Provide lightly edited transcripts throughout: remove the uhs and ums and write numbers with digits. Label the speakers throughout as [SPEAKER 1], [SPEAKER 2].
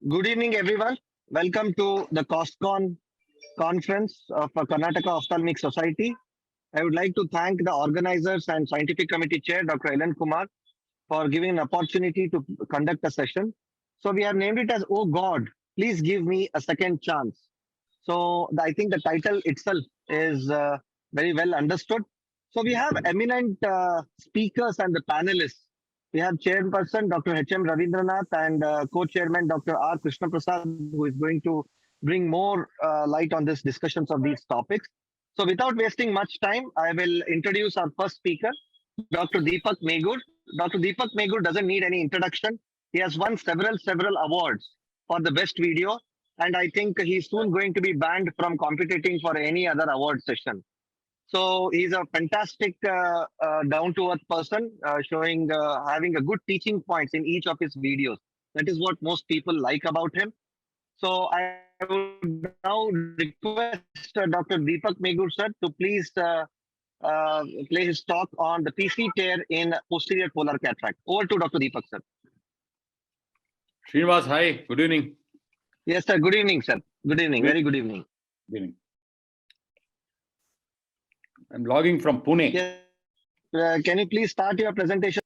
[SPEAKER 1] Good evening, everyone. Welcome to the COSTCON conference of Karnataka Ophthalmic Society. I would like to thank the organizers and scientific committee chair, Dr. Ellen Kumar, for giving an opportunity to conduct a session. So we have named it as "Oh God, please give me a second chance." So I think the title itself is very well understood. So we have eminent speakers and the panelists. We have Chairperson Dr. H.M. Ravindranath and Co-Chairman Dr. R. Krishna Prasad, who is going to bring more light on this discussions of these topics. So without wasting much time, I will introduce our first speaker, Dr. Deepak Megur. Dr. Deepak Megur doesn't need any introduction. He has won several awards for the best video, and I think he's soon going to be banned from competing for any other award session. So he's a fantastic, down-to-earth person, showing having a good teaching points in each of his videos. That is what most people like about him. So I would now request Dr. Deepak Megur sir to please play his talk on the PC tear in posterior polar cataract. Over to Dr. Deepak sir.
[SPEAKER 2] Srinivas, hi. Good evening.
[SPEAKER 1] Yes, sir. Good evening, sir. Good evening. Very good evening.
[SPEAKER 2] Good evening. I'm logging from Pune.
[SPEAKER 1] Yes. Can you please start your presentation?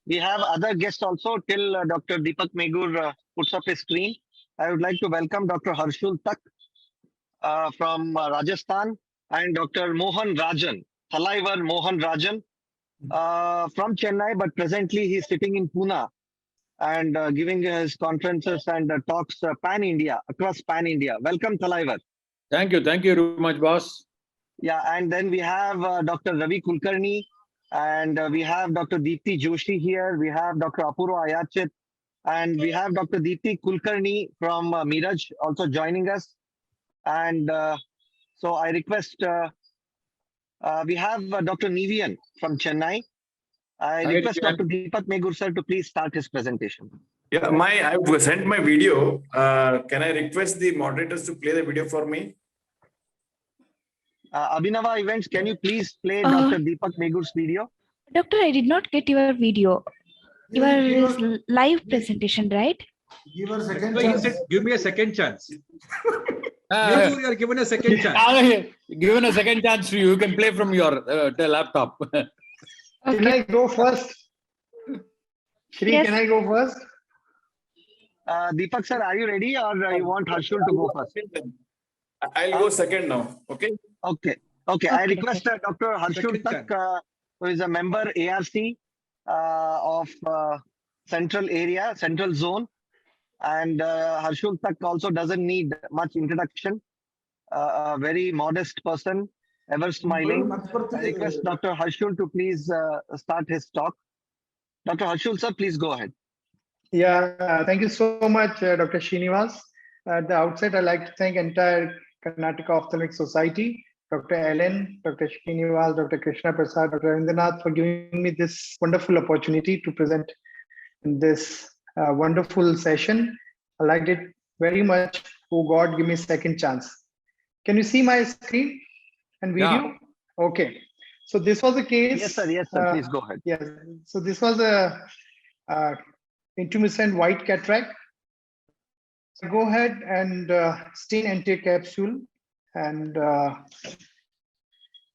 [SPEAKER 1] We have other guests also till Dr. Deepak Megur puts up his screen. I would like to welcome Dr. Harshul Tak from Rajasthan and Dr. Mohan Rajan, Thalaivar Mohan Rajan from Chennai, but presently he's sitting in Pune and giving his conferences and talks pan-India, across pan-India. Welcome, Thalaivar.
[SPEAKER 2] Thank you very much, boss.
[SPEAKER 1] Yeah, and then we have Dr. Ravi Kulkarni, and we have Dr. Deepti Joshi here. We have Dr. Apurva Ayachit, and we have Dr. Deepti Kulkarni from Miraj also joining us. And so I request, we have Dr. Nivian from Chennai. I request Dr. Deepak Megur sir to please start his presentation.
[SPEAKER 3] Yeah, I've sent my video. Can I request the moderators to play the video for me?
[SPEAKER 1] Abhinava Events, can you please play Dr. Deepak Megur's video?
[SPEAKER 4] Doctor, I did not get your video. Your live presentation, right?
[SPEAKER 5] Give her a second chance. Give me a second chance. You are given a second chance.
[SPEAKER 2] Given a second chance to you, you can play from your laptop.
[SPEAKER 4] Okay.
[SPEAKER 6] Can I go first? Shri,
[SPEAKER 4] Yes.
[SPEAKER 6] can I go first?
[SPEAKER 1] Deepak sir, are you ready or you want Harshul to go first?
[SPEAKER 3] I'll go second now. Okay.
[SPEAKER 1] Okay. I
[SPEAKER 4] Okay,
[SPEAKER 1] request Dr. Harshul
[SPEAKER 5] Second
[SPEAKER 1] Tak, who is a member ARC of Central Area, Central Zone. And Harshul Tak also doesn't need much introduction. A very modest person, ever smiling. I request Dr. Harshul to please start his talk. Dr. Harshul sir, please go ahead.
[SPEAKER 6] Yeah, thank you so much, Dr. Srinivas. At the outset, I'd like to thank entire Karnataka Ophthalmic Society, Dr. Ellen, Dr. Srinivas, Dr. Krishna Prasad, Dr. Ravindranath for giving me this wonderful opportunity to present in this wonderful session. I liked it very much. Oh God, give me a second chance. Can you see my screen and video?
[SPEAKER 2] Yeah.
[SPEAKER 6] Okay. So this was a case.
[SPEAKER 1] Yes, sir. Please go ahead.
[SPEAKER 6] Yes. So this was a intumescent white cataract. So go ahead and stain anterior capsule. And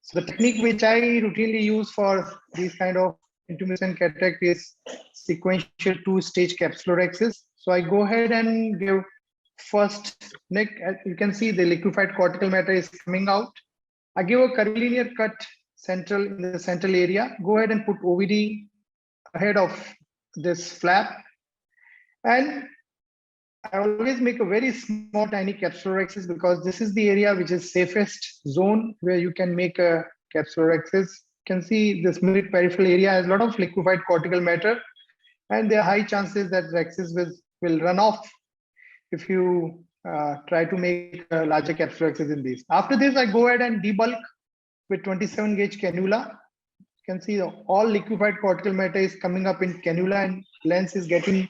[SPEAKER 6] so the technique which I routinely use for these kind of intumescent cataract is sequential two-stage capsulorhexis. So I go ahead and give first neck. You can see the liquefied cortical matter is coming out. I give a curvilinear cut in the central area. Go ahead and put OVD ahead of this flap. And I always make a very small, tiny capsulorhexis because this is the area which is safest zone where you can make a capsulorhexis. You can see this mid peripheral area has a lot of liquefied cortical matter, and there are high chances that rhexis will run off if you try to make a larger capsulorhexis in these. After this, I go ahead and debulk with 27 gauge cannula. You can see all liquefied cortical matter is coming up in cannula and lens is getting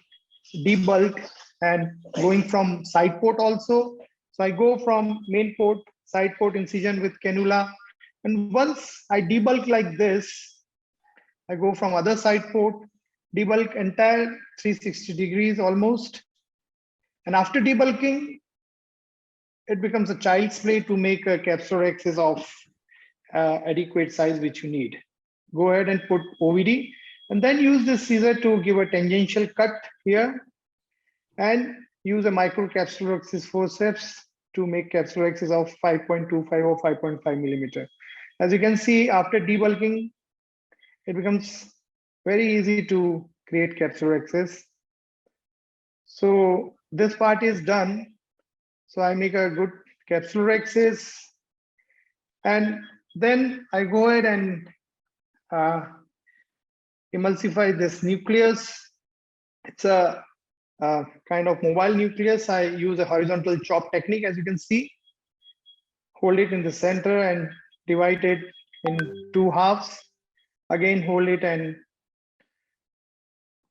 [SPEAKER 6] debulked and going from side port also. So I go from main port, side port incision with cannula. And once I debulk like this, I go from other side port, debulk entire 360 degrees almost. And after debulking, it becomes a child's play to make a capsulorhexis of adequate size which you need. Go ahead and put OVD and then use this scissor to give a tangential cut here and use a micro capsulorhexis forceps to make capsulorhexis of 5.25 or 5.5 millimeter. As you can see, after debulking, it becomes very easy to create capsulorhexis. So this part is done. So I make a good capsulorhexis, and then I go ahead and emulsify this nucleus. It's a kind of mobile nucleus. I use a horizontal chop technique, as you can see. Hold it in the center and divide it in 2 halves. Again, hold it and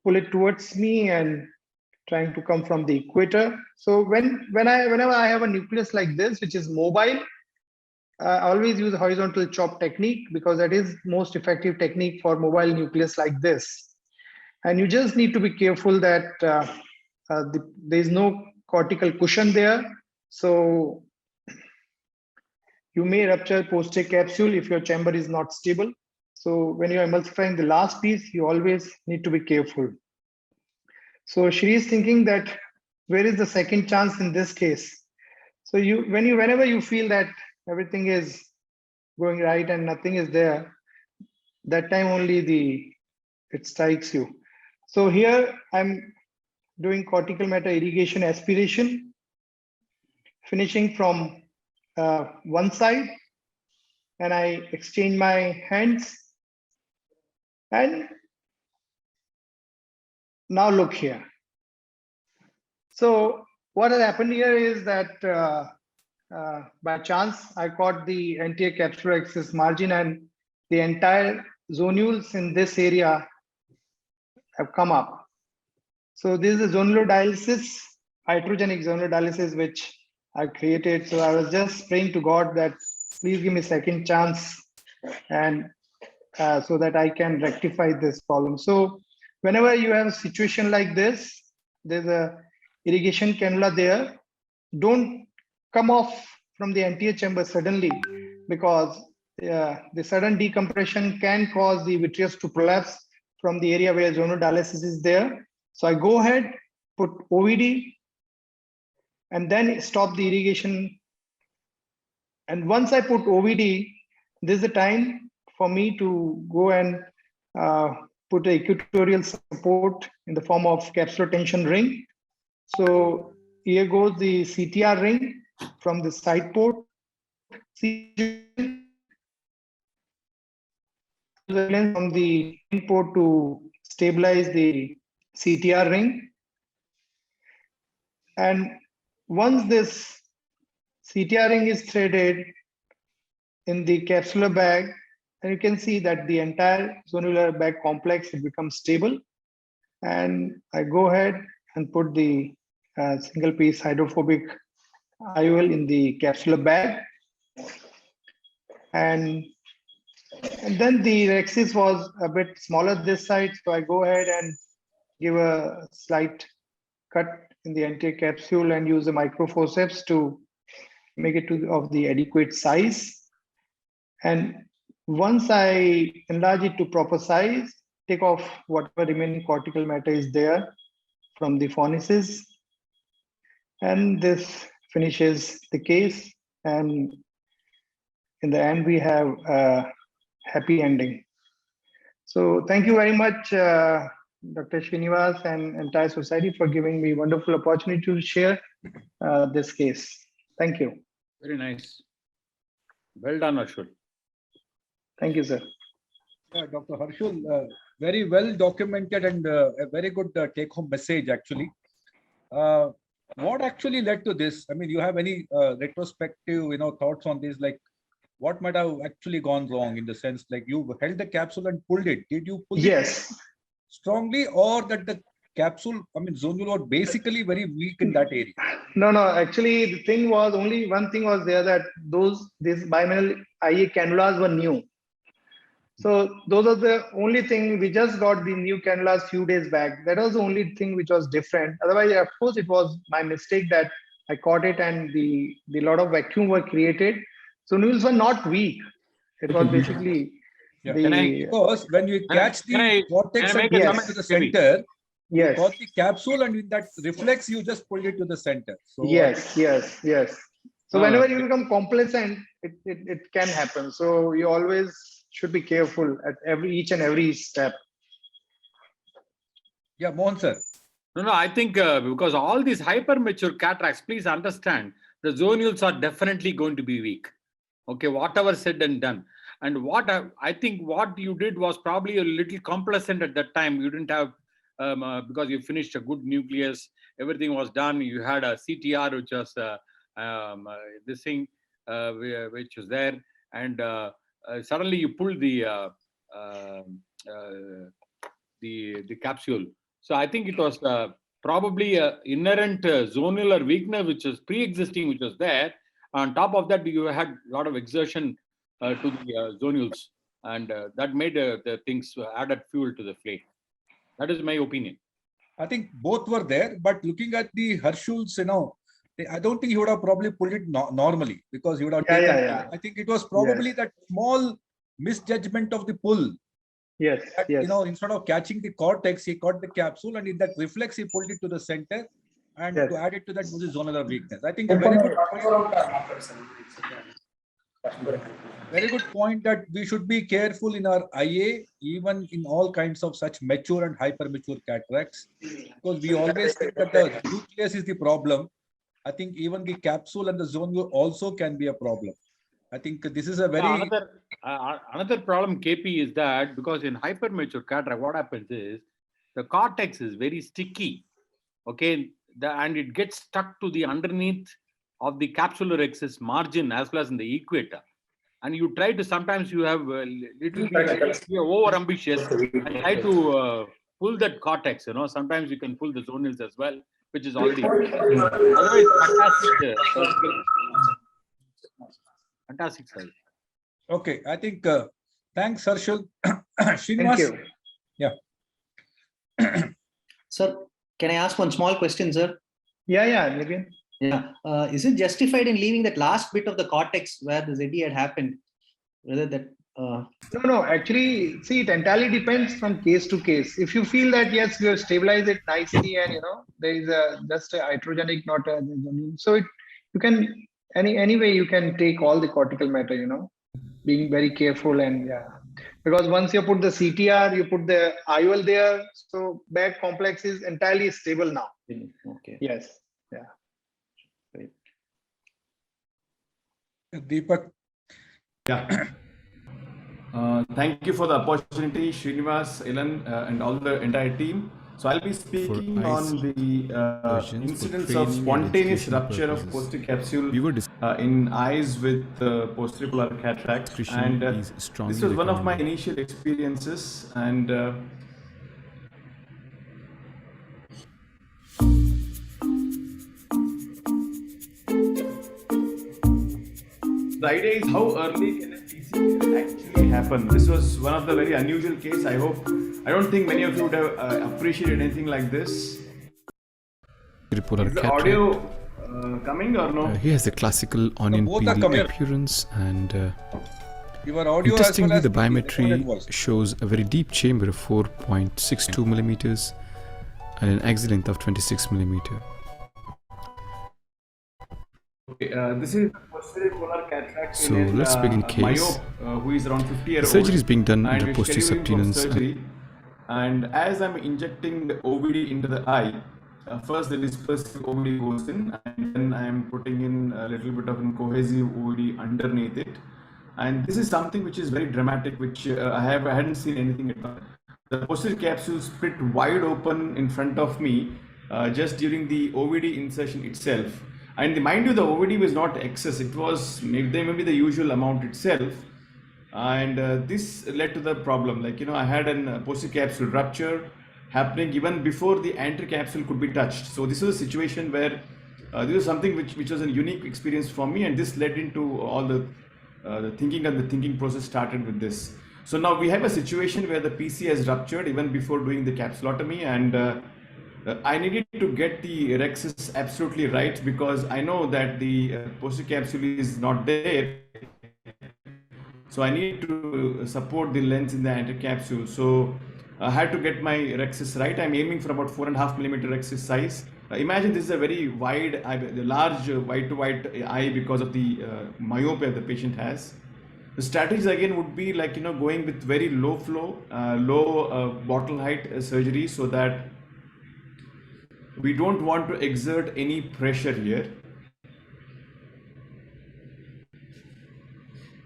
[SPEAKER 6] pull it towards me and trying to come from the equator. So whenever I have a nucleus like this, which is mobile, I always use a horizontal chop technique because that is most effective technique for mobile nucleus like this. And you just need to be careful that there is no cortical cushion there. So you may rupture posterior capsule if your chamber is not stable. So when you're emulsifying the last piece, you always need to be careful. So Shri is thinking that where is the second chance in this case? So whenever you feel that everything is going right and nothing is there, that time only it strikes you. So here I'm doing cortical matter irrigation aspiration, finishing from one side, and I exchange my hands. And now look here. So what has happened here is that by chance, I caught the anterior capsulorhexis margin and the entire zonules in this area have come up. So this is a zonulodialysis, iatrogenic zonulodialysis, which I created. So I was just praying to God that please give me second chance and so that I can rectify this problem. So whenever you have a situation like this, there's a irrigation cannula there. Don't come off from the anterior chamber suddenly, because the sudden decompression can cause the vitreous to prolapse from the area where zonodialysis is there. So I go ahead, put OVD, and then stop the irrigation. And once I put OVD, this is the time for me to go and put an equatorial support in the form of capsular tension ring. So here goes the CTR ring from the side port. From the port to stabilize the CTR ring. And once this CTR ring is threaded in the capsular bag, and you can see that the entire zonular bag complex, it becomes stable. And I go ahead and put the single piece hydrophobic IOL in the capsular bag. And then the rhexis was a bit smaller this side. So I go ahead and give a slight cut in the anterior capsule and use a micro forceps to make it of the adequate size. And once I enlarge it to proper size, take off whatever remaining cortical matter is there from the fornices. And this finishes the case. And in the end, we have a happy ending. So thank you very much, Dr. Srinivas and entire society for giving me wonderful opportunity to share this case. Thank you.
[SPEAKER 2] Very nice. Well done, Ashwin.
[SPEAKER 6] Thank you, sir.
[SPEAKER 5] Yeah, Dr. Harshul, very well documented and a very good take-home message, actually. What actually led to this? I mean, you have any retrospective, thoughts on this? Like, what might have actually gone wrong in the sense, like you held the capsule and pulled it? Did you pull
[SPEAKER 6] Yes.
[SPEAKER 5] it strongly, or that the capsule, zonule was basically very weak in that area?
[SPEAKER 6] No, actually the thing was, only one thing was there, that these bimanual IA cannulas were new. So those are the only thing. We just got the new cannulas few days back. That was the only thing which was different. Otherwise, of course, it was my mistake that I caught it and the lot of vacuum were created. So noodles were not weak. It was basically
[SPEAKER 5] Yeah.
[SPEAKER 6] the
[SPEAKER 5] Because when you catch
[SPEAKER 2] can I-
[SPEAKER 5] the vortex
[SPEAKER 2] can I
[SPEAKER 5] and
[SPEAKER 2] make a
[SPEAKER 5] pull it
[SPEAKER 6] comment,
[SPEAKER 5] to the
[SPEAKER 2] Jimmy?
[SPEAKER 5] center, you
[SPEAKER 6] yes,
[SPEAKER 5] got the capsule, and with that reflex, you just pulled it to the center. So
[SPEAKER 6] yes. So
[SPEAKER 2] Ah,
[SPEAKER 6] whenever you become complacent, it can happen. So you always should be careful at each and every step.
[SPEAKER 5] yeah, Mohan sir.
[SPEAKER 2] No, I think because all these hypermature cataracts, please understand, the zonules are definitely going to be weak. Okay, whatever said and done. And what I think what you did was probably a little complacent at that time. You didn't have, because you finished a good nucleus, everything was done. You had a CTR, which was this thing, which was there. And suddenly you pulled the capsule. So I think it was probably a inherent zonular weakness, which was pre-existing, which was there. On top of that, you had a lot of exertion to the zonules, and that made the things added fuel to the flame. That is my opinion.
[SPEAKER 5] I think both were there, but looking at the Herschel's, I don't think he would have probably pulled it normally, because he would have taken.
[SPEAKER 6] Yeah.
[SPEAKER 5] I think it was probably that small misjudgment of the pull.
[SPEAKER 6] Yes,
[SPEAKER 5] That,
[SPEAKER 6] yes.
[SPEAKER 5] instead of catching the cortex, he caught the capsule, and in that reflex, he pulled it to the center. And
[SPEAKER 6] Yes.
[SPEAKER 5] to add it to that was his zonal weakness. I think a very good point that we should be careful in our IA, even in all kinds of such mature and hypermature cataracts, because we always think that the nucleus is the problem. I think even the capsule and the zonule also can be a problem. I think this is a very
[SPEAKER 2] Another problem, KP, is that because in hypermature cataract, what happens is the cortex is very sticky, okay, and it gets stuck to the underneath of the capsular axis margin as well as in the equator. And you try to, sometimes you have a little bit, you're over ambitious and try to pull that cortex, sometimes you can pull the zonules as well, which is already, otherwise fantastic size.
[SPEAKER 5] okay. I think thanks, Harshal.
[SPEAKER 6] Thank
[SPEAKER 5] Srinivas,
[SPEAKER 6] you.
[SPEAKER 5] yeah.
[SPEAKER 7] Sir, can I ask one small question, sir?
[SPEAKER 6] Yeah, Nigin.
[SPEAKER 7] Yeah. Is it justified in leaving that last bit of the cortex where the ZD had happened? Whether that.
[SPEAKER 6] No. Actually, see, it entirely depends from case to case. If you feel that yes, you have stabilized it nicely, and there is just a iatrogenic, not a. So you can anyway you can take all the cortical matter. Being very careful and because once you put the CTR, you put the IOL there, so back complex is entirely stable now.
[SPEAKER 7] Okay.
[SPEAKER 6] Yes.
[SPEAKER 5] Deepak.
[SPEAKER 3] Yeah. Thank you for the opportunity, Srinivas, Ilan, and all the entire team. So I'll be speaking on the incidence of spontaneous rupture of posterior capsule in eyes with posterior polar cataract, and this was one of my initial experiences. And the idea is how early can a TCA actually happen. This was one of the very unusual case. I don't think many of you would have appreciated anything like this. Is the audio coming or no?
[SPEAKER 8] He has a classical onion peely appearance, and
[SPEAKER 5] Your audio
[SPEAKER 8] interestingly,
[SPEAKER 5] as well
[SPEAKER 8] the
[SPEAKER 5] as
[SPEAKER 8] biometry shows a very deep chamber of 4.62 millimeters and an axis length of 26 millimeter.
[SPEAKER 3] Okay, this is posterior polar cataract.
[SPEAKER 8] So let's begin case.
[SPEAKER 3] Myope, who is around 50 years
[SPEAKER 8] The surgery is
[SPEAKER 3] old,
[SPEAKER 8] being done
[SPEAKER 3] and
[SPEAKER 8] under
[SPEAKER 3] we're
[SPEAKER 8] posterior
[SPEAKER 3] scheduling for
[SPEAKER 8] subtenance.
[SPEAKER 3] surgery. And as I'm injecting the OVD into the eye, first the dispersive OVD goes in, and then I'm putting in a little bit of a cohesive OVD underneath it. And this is something which is very dramatic, which I hadn't seen anything at all. The posterior capsule split wide open in front of me just during the OVD insertion itself. And mind you, the OVD was not excess; it was maybe the usual amount itself. And this led to the problem. I had a posterior capsule rupture happening even before the anterior capsule could be touched. So this was a situation where this was something which was a unique experience for me, and this led into all the thinking, and the thinking process started with this. So now we have a situation where the PC has ruptured even before doing the capsulotomy, and I needed to get the rhexis absolutely right, because I know that the posterior capsule is not there. So I need to support the lens in the anterior capsule. So I had to get my rhexis right. I'm aiming for about 4.5 millimeter rhexis size. Imagine this is a very wide, the large wide to wide eye because of the myopia the patient has. The strategies again would be like, going with very low flow, low bottle height surgery, so that we don't want to exert any pressure here.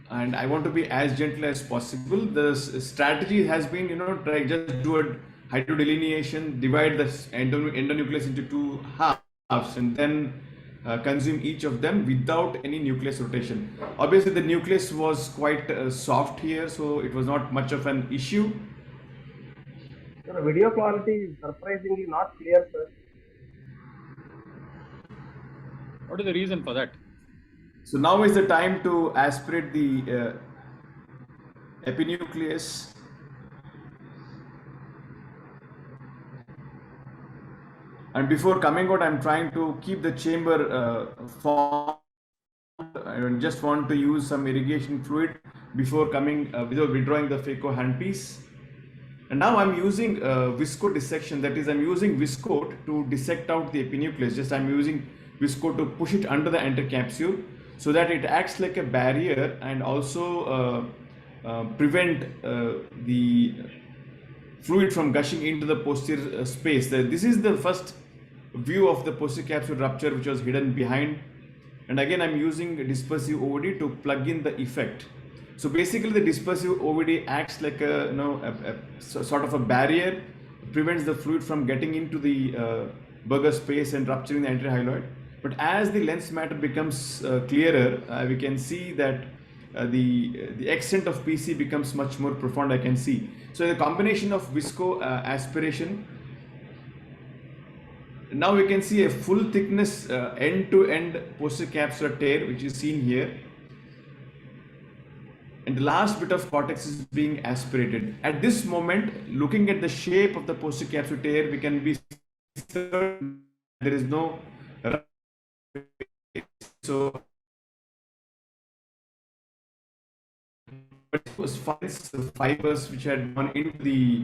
[SPEAKER 3] And I want to be as gentle as possible. The strategy has been, try just do a hydrodelineation, divide the endonucleus into two halves, and then consume each of them without any nucleus rotation. Obviously, the nucleus was quite soft here, so it was not much of an issue.
[SPEAKER 9] The video quality is surprisingly not clear, sir.
[SPEAKER 2] What is the reason for that?
[SPEAKER 3] So now is the time to aspirate the epinucleus. And before coming out, I'm trying to keep the chamber formed. I just want to use some irrigation fluid before coming, without withdrawing the phaco handpiece. And now I'm using visco dissection. That is, I'm using visco to dissect out the epinucleus. I'm using visco to push it under the anterior capsule, so that it acts like a barrier and also prevent the fluid from gushing into the posterior space. This is the first view of the posterior capsule rupture, which was hidden behind. And again, I'm using dispersive OVD to plug in the effect. So basically, the dispersive OVD acts like a sort of a barrier, prevents the fluid from getting into the Berger space and rupturing the anterior hyaloid. But as the lens matter becomes clearer, we can see that the extent of PC becomes much more profound, I can see. So the combination of visco aspiration, now we can see a full thickness end-to-end posterior capsular tear, which is seen here. And the last bit of cortex is being aspirated. At this moment, looking at the shape of the posterior capsular tear, we can be certain there is no. So it was fibers which had gone into the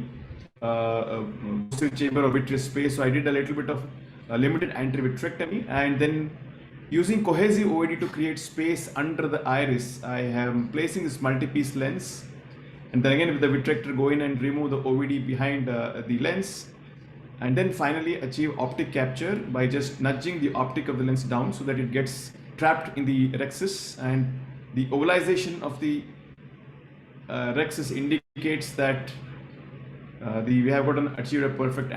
[SPEAKER 3] posterior chamber of vitreous space. So I did a little bit of limited anterior vitrectomy, and then using cohesive OVD to create space under the iris, I am placing this multi-piece lens, and then again with the vitrector go in and remove the OVD behind the lens, and then finally achieve optic capture by just nudging the optic of the lens down so that it gets trapped in the rhexis, and the ovalization of the rhexis indicates that we have achieved a perfect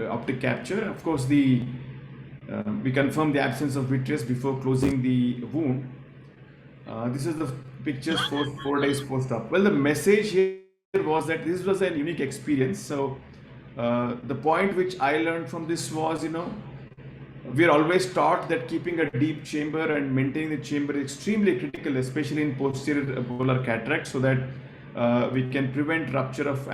[SPEAKER 3] optic capture. Of course, we confirm the absence of vitreous before closing the wound. This is the pictures 4 days post-op. Well, the message here was that this was a unique experience. So the point which I learned from this was, we are always taught that keeping a deep chamber and maintaining the chamber is extremely critical, especially in posterior polar cataract, so that we can prevent rupture of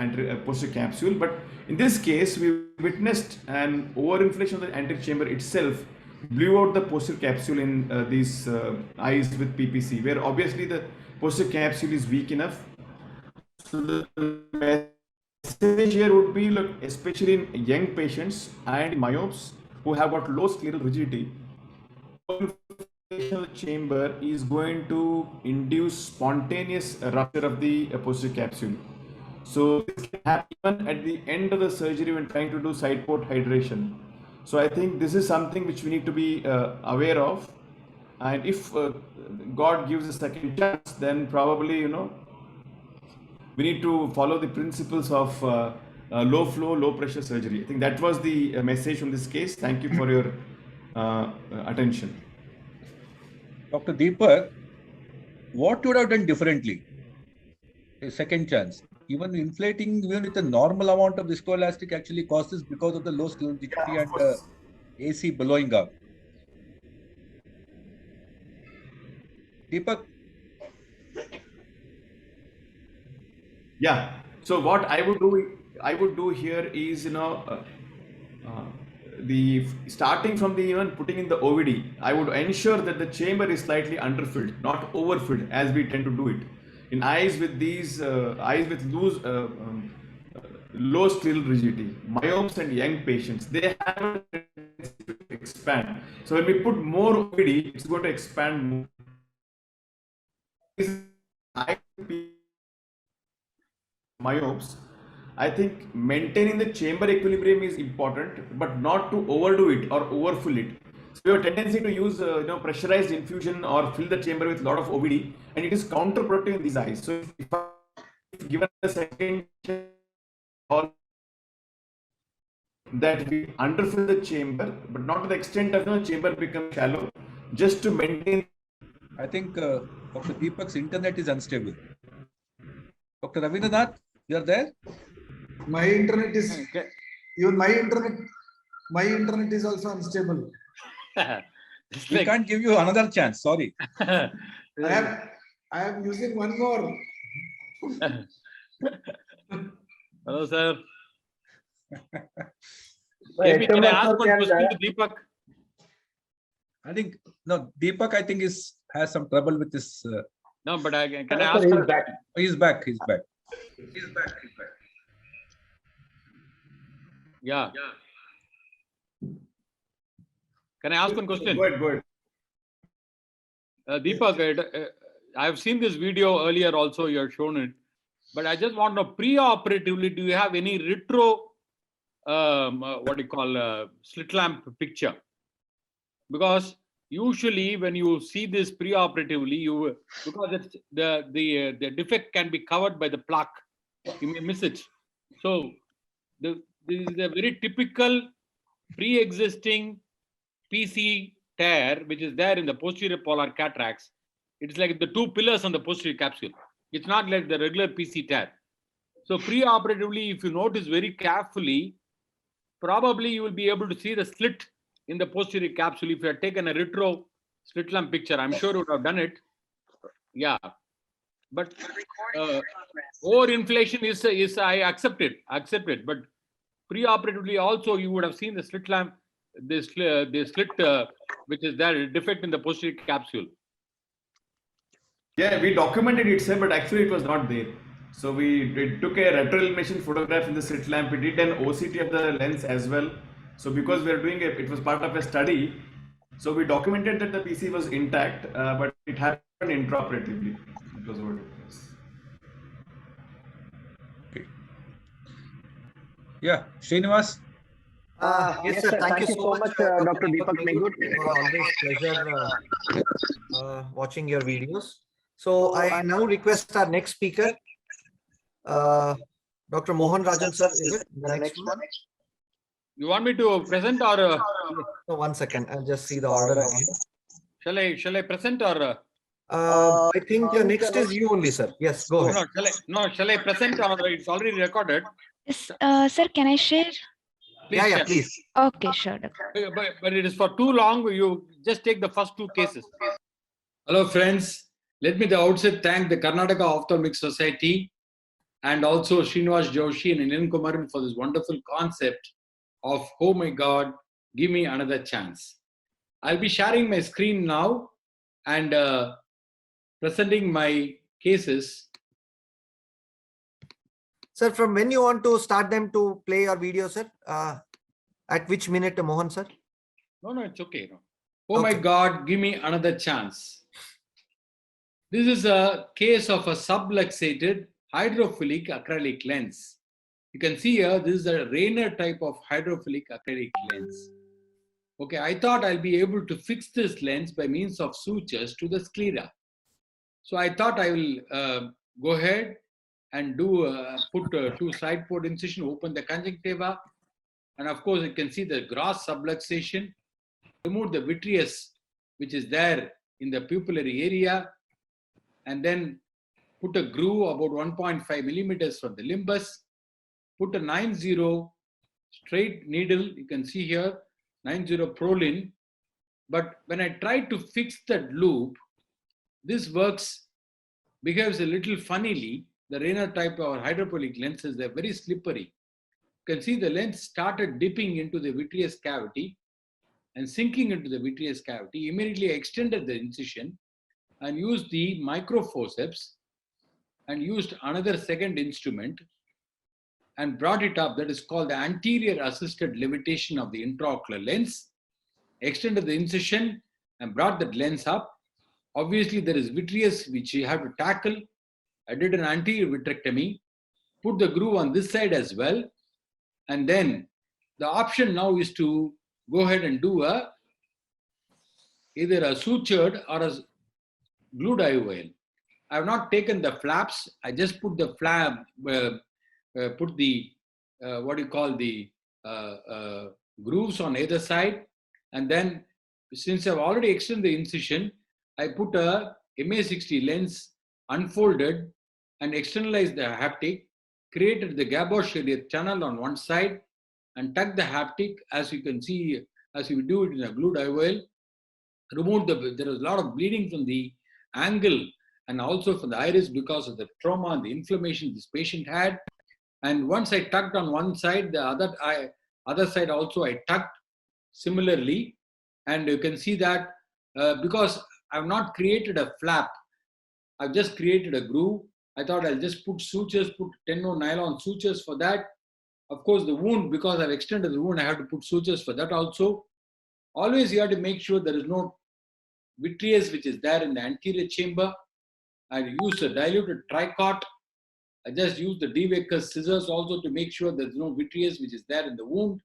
[SPEAKER 3] posterior capsule. But in this case, we witnessed an overinflation of the anterior chamber itself, blew out the posterior capsule in these eyes with PPC, where obviously the posterior capsule is weak enough. So the message here would be, look, especially in young patients and myopes who have got low scleral rigidity, the chamber is going to induce spontaneous rupture of the posterior capsule. So this can happen at the end of the surgery when trying to do side port hydration. So I think this is something which we need to be aware of. And if God gives a second chance, then probably, we need to follow the principles of low flow, low pressure surgery. I think that was the message from this case. Thank you for your attention.
[SPEAKER 5] Dr. Deepak, what would have done differently? A second chance. Even inflating even with a normal amount of viscoelastic actually causes because of the low scleral rigidity and AC blowing up. Deepak?
[SPEAKER 3] Yeah. So what I would do here is, the starting from the even putting in the OVD, I would ensure that the chamber is slightly underfilled, not overfilled, as we tend to do it. In eyes with eyes with low scleral rigidity, myomes and young patients, they have a tendency to expand. So when we put more OVD, it's going to expand more. Myomes, I think maintaining the chamber equilibrium is important, but not to overdo it or overfill it. So we have a tendency to use pressurized infusion or fill the chamber with a lot of OVD, and it is counterproductive in these eyes. So if given a second or that we underfill the chamber, but not to the extent of the chamber becomes shallow, just to maintain.
[SPEAKER 5] I think Dr. Deepak's internet is unstable. Dr. Ravindranath, you're there?
[SPEAKER 10] My internet is even my internet is also unstable.
[SPEAKER 5] We can't give you another chance. Sorry.
[SPEAKER 10] I am using one more.
[SPEAKER 2] Hello, sir. Maybe can I ask one question to Deepak?
[SPEAKER 5] I think no, Deepak. I think has some trouble with this.
[SPEAKER 2] No, but can I ask?
[SPEAKER 5] He's back. He's back. He's back.
[SPEAKER 2] Yeah. Can I ask one question?
[SPEAKER 3] Go ahead.
[SPEAKER 2] Deepak, I've seen this video earlier also, you have shown it, but I just want to know, pre-operatively, do you have any retro, slit lamp picture? Because usually when you see this pre-operatively, because it's the defect can be covered by the plaque, you may miss it. So this is a very typical pre-existing PC tear, which is there in the posterior polar cataracts. It's like the two pillars on the posterior capsule. It's not like the regular PC tear. So pre-operatively, if you notice very carefully, probably you will be able to see the slit in the posterior capsule. If you had taken a retro slit lamp picture, I'm sure you would have done it. Yeah. But overinflation is I accept it. But pre-operatively also you would have seen the slit lamp, the slit which is there, defect in the posterior capsule.
[SPEAKER 3] Yeah, we documented it, sir, but actually it was not there. So we took a retroillumination photograph in the slit lamp. We did an OCT of the lens as well. So because we are doing it was part of a study. So we documented that the PC was intact, but it happened intraoperatively. It was what it was.
[SPEAKER 5] Okay. Yeah, Srinivas.
[SPEAKER 1] Yes, sir. Thank you so much, Dr. Deepak Megur.
[SPEAKER 11] Always pleasure watching your videos. So I now request our next speaker, Dr. Mohan Rajan, sir. Is it the next one?
[SPEAKER 2] You want me to present or?
[SPEAKER 11] No, 1 second. I'll just see the order again.
[SPEAKER 2] Shall I present or?
[SPEAKER 11] I think your next is you only, sir. Yes, go ahead.
[SPEAKER 2] Shall I present or it's already recorded?
[SPEAKER 4] Yes, sir, can I share?
[SPEAKER 2] Please
[SPEAKER 11] please.
[SPEAKER 4] Okay, sure.
[SPEAKER 2] But it is for too long. You just take the first two cases. Hello, friends. Let me at the outset thank the Karnataka Ophthalmic Society and also Srinivas Joshi and Anilan Kumaran for this wonderful concept of, oh my God, give me another chance. I'll be sharing my screen now and presenting my cases.
[SPEAKER 11] Sir, from when you want to start them to play your video, sir? At which minute, Mohan, sir?
[SPEAKER 2] No, it's okay. No. Oh my God, give me another chance. This is a case of a subluxated hydrophilic acrylic lens. You can see here, this is a Rayner type of hydrophilic acrylic lens. Okay, I thought I'll be able to fix this lens by means of sutures to the sclera. So I thought I will go ahead and put two side port incision, open the conjunctiva. And of course, you can see the gross subluxation. Remove the vitreous, which is there in the pupillary area. And then put a groove about 1.5 millimeters for the limbus. Put a 9-0 straight needle, you can see here, 9-0 Prolin. But when I try to fix that loop, this behaves a little funnily the Rayner type or hydrophilic lenses, they're very slippery. You can see the lens started dipping into the vitreous cavity and sinking into the vitreous cavity. Immediately I extended the incision and used the microforceps and used another second instrument and brought it up. That is called the anterior assisted levitation of the intraocular lens. Extended the incision and brought that lens up. Obviously, there is vitreous which you have to tackle. I did an anterior vitrectomy, put the groove on this side as well. And then the option now is to go ahead and do either a sutured or a glued IOL. I have not taken the flaps. I just put the flap, put the what you call the grooves on either side, and then since I've already extended the incision, I put a MA60 lens, unfolded and externalized the haptic, created the Gabor-Shirley tunnel on one side, and tucked the haptic as you can see, as you do it in a glued IOL. Removed there was a lot of bleeding from the angle and also from the iris because of the trauma and the inflammation this patient had. And once I tucked on one side, the other side also I tucked similarly. And you can see that because I've not created a flap, I've just created a groove. I thought I'll just put sutures, put Tenno nylon sutures for that. Of course, the wound, because I've extended the wound, I have to put sutures for that also. Always you have to make sure there is no vitreous which is there in the anterior chamber. I use a diluted tricot. I just use the De Wecker scissors also to make sure there's no vitreous which is there in the wound.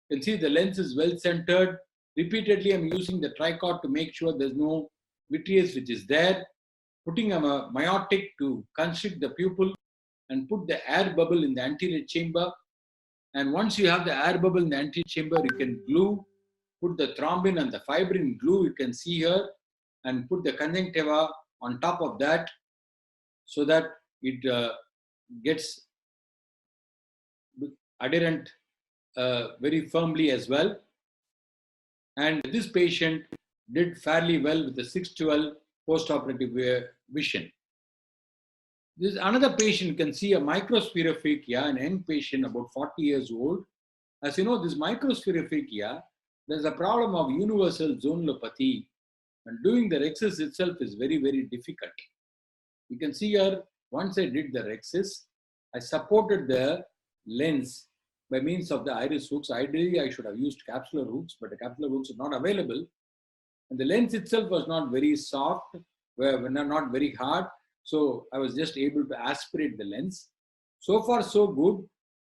[SPEAKER 2] You can see the lens is well centered. Repeatedly, I'm using the tricot to make sure there's no vitreous which is there. Putting a myotic to constrict the pupil and put the air bubble in the anterior chamber. And once you have the air bubble in the anterior chamber, you can glue, put the thrombin and the fibrin glue you can see here, and put the conjunctiva on top of that so that it gets adherent very firmly as well. And this patient did fairly well with the 612 postoperative vision. This another patient, can see a microspherophakia, an young patient about 40 years old. As you know, this microspherophakia, there's a problem of universal zonulopathy, and doing the rhexis itself is very, very difficult. You can see here, once I did the rhexis, I supported the lens by means of the iris hooks. Ideally, I should have used capsular hooks, but the capsular hooks are not available. And the lens itself was not very soft, not very hard. So I was just able to aspirate the lens. So far, so good.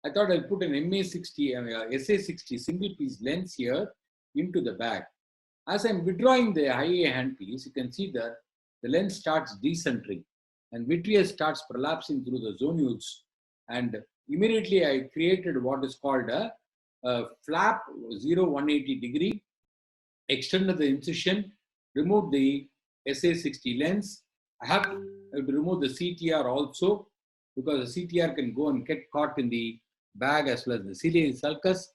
[SPEAKER 2] I thought I'll put an MA60, SA60 single piece lens here into the bag. As I'm withdrawing the IA handpiece, you can see that the lens starts decentering and vitreous starts prolapsing through the zonules. And immediately I created what is called a flap 180 degree, extended the incision, removed the SA60 lens. I have to remove the CTR also because the CTR can go and get caught in the bag as well as the ciliary sulcus.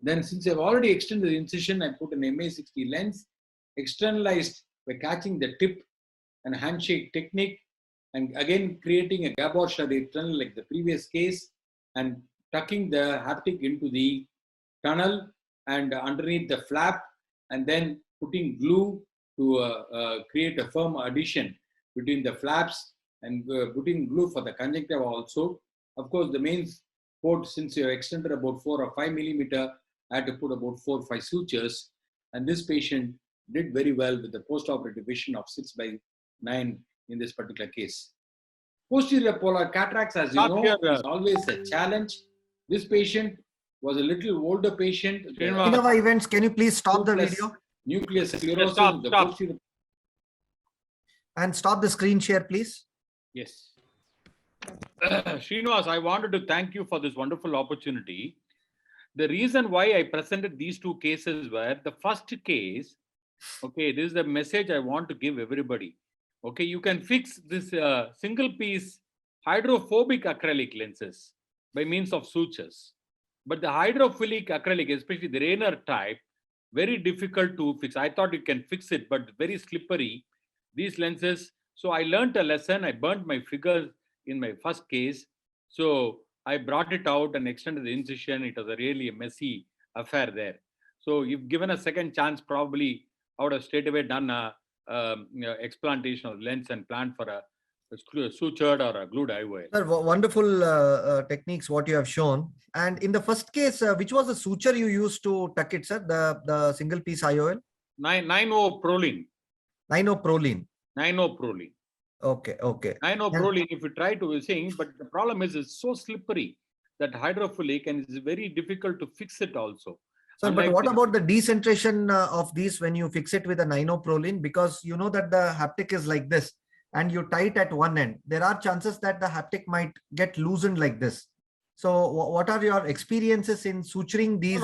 [SPEAKER 2] Then since I've already extended the incision, I put an MA60 lens, externalized by catching the tip and handshake technique, and again creating a Gabor-Shirley tunnel like the previous case, and tucking the haptic into the tunnel and underneath the flap, and then putting glue to create a firm adhesion between the flaps, and putting glue for the conjunctiva also. Of course, the main port, since you extended about 4 or 5 millimeter, I had to put about 4 or 5 sutures. And this patient did very well with the postoperative vision of 6/9 in this particular case. Posterior polar cataracts, as you know, is always a challenge. This patient was a little older patient.
[SPEAKER 11] Innova Events, can you please stop the video?
[SPEAKER 2] Nucleus sclerosis.
[SPEAKER 11] Stop. And stop the screen share, please.
[SPEAKER 2] Yes. Srinivas, I wanted to thank you for this wonderful opportunity. The reason why I presented these two cases were the first case. Okay, this is the message I want to give everybody. Okay, you can fix this single piece hydrophobic acrylic lenses by means of sutures. But the hydrophilic acrylic, especially the Rayner type, very difficult to fix. I thought you can fix it, but very slippery, these lenses. So I learned a lesson. I burnt my fingers in my first case. So I brought it out and extended the incision. It was really a messy affair there. So if given a second chance, probably I would have straight away done a explantation of lens and planned for a sutured or a glued IOL.
[SPEAKER 11] Sir, wonderful techniques what you have shown. And in the first case, which was the suture you used to tuck it, sir? The single piece IOL?
[SPEAKER 2] 9-O-Prolene.
[SPEAKER 11] 9-O-Prolene.
[SPEAKER 2] 9-O-Prolene.
[SPEAKER 11] Okay, okay.
[SPEAKER 2] 9-O-Prolene, if you try to sing, but the problem is it's so slippery that hydrophilic and it's very difficult to fix it also.
[SPEAKER 11] Sir, but
[SPEAKER 2] Unlike
[SPEAKER 11] what
[SPEAKER 2] the-
[SPEAKER 11] about the decentration of these when you fix it with a 9-O-Prolene? Because you know that the haptic is like this and you tie it at one end. There are chances that the haptic might get loosened like this. So what are your experiences in suturing these?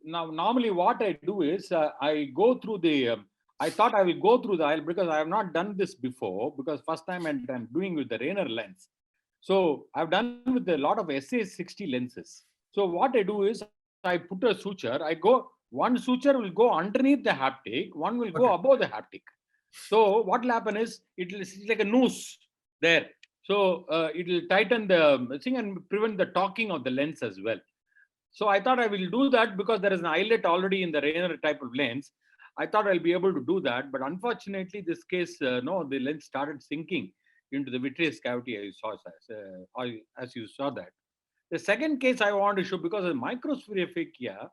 [SPEAKER 2] Now, normally what I do is I go through the, I thought I will go through the aisle because I have not done this before, because first time I'm doing with the Rayner lens. So I've done with a lot of SA60 lenses. So what I do is I put a suture, one suture will go underneath the haptic, one will go above the haptic. So what will happen is it's like a noose there. So it will tighten the thing and prevent the talking of the lens as well. So I thought I will do that because there is an eyelet already in the Rayner type of lens. I thought I'll be able to do that, but unfortunately, this case, no, the lens started sinking into the vitreous cavity as you saw that. The second case I want to show, because of microspherophakia,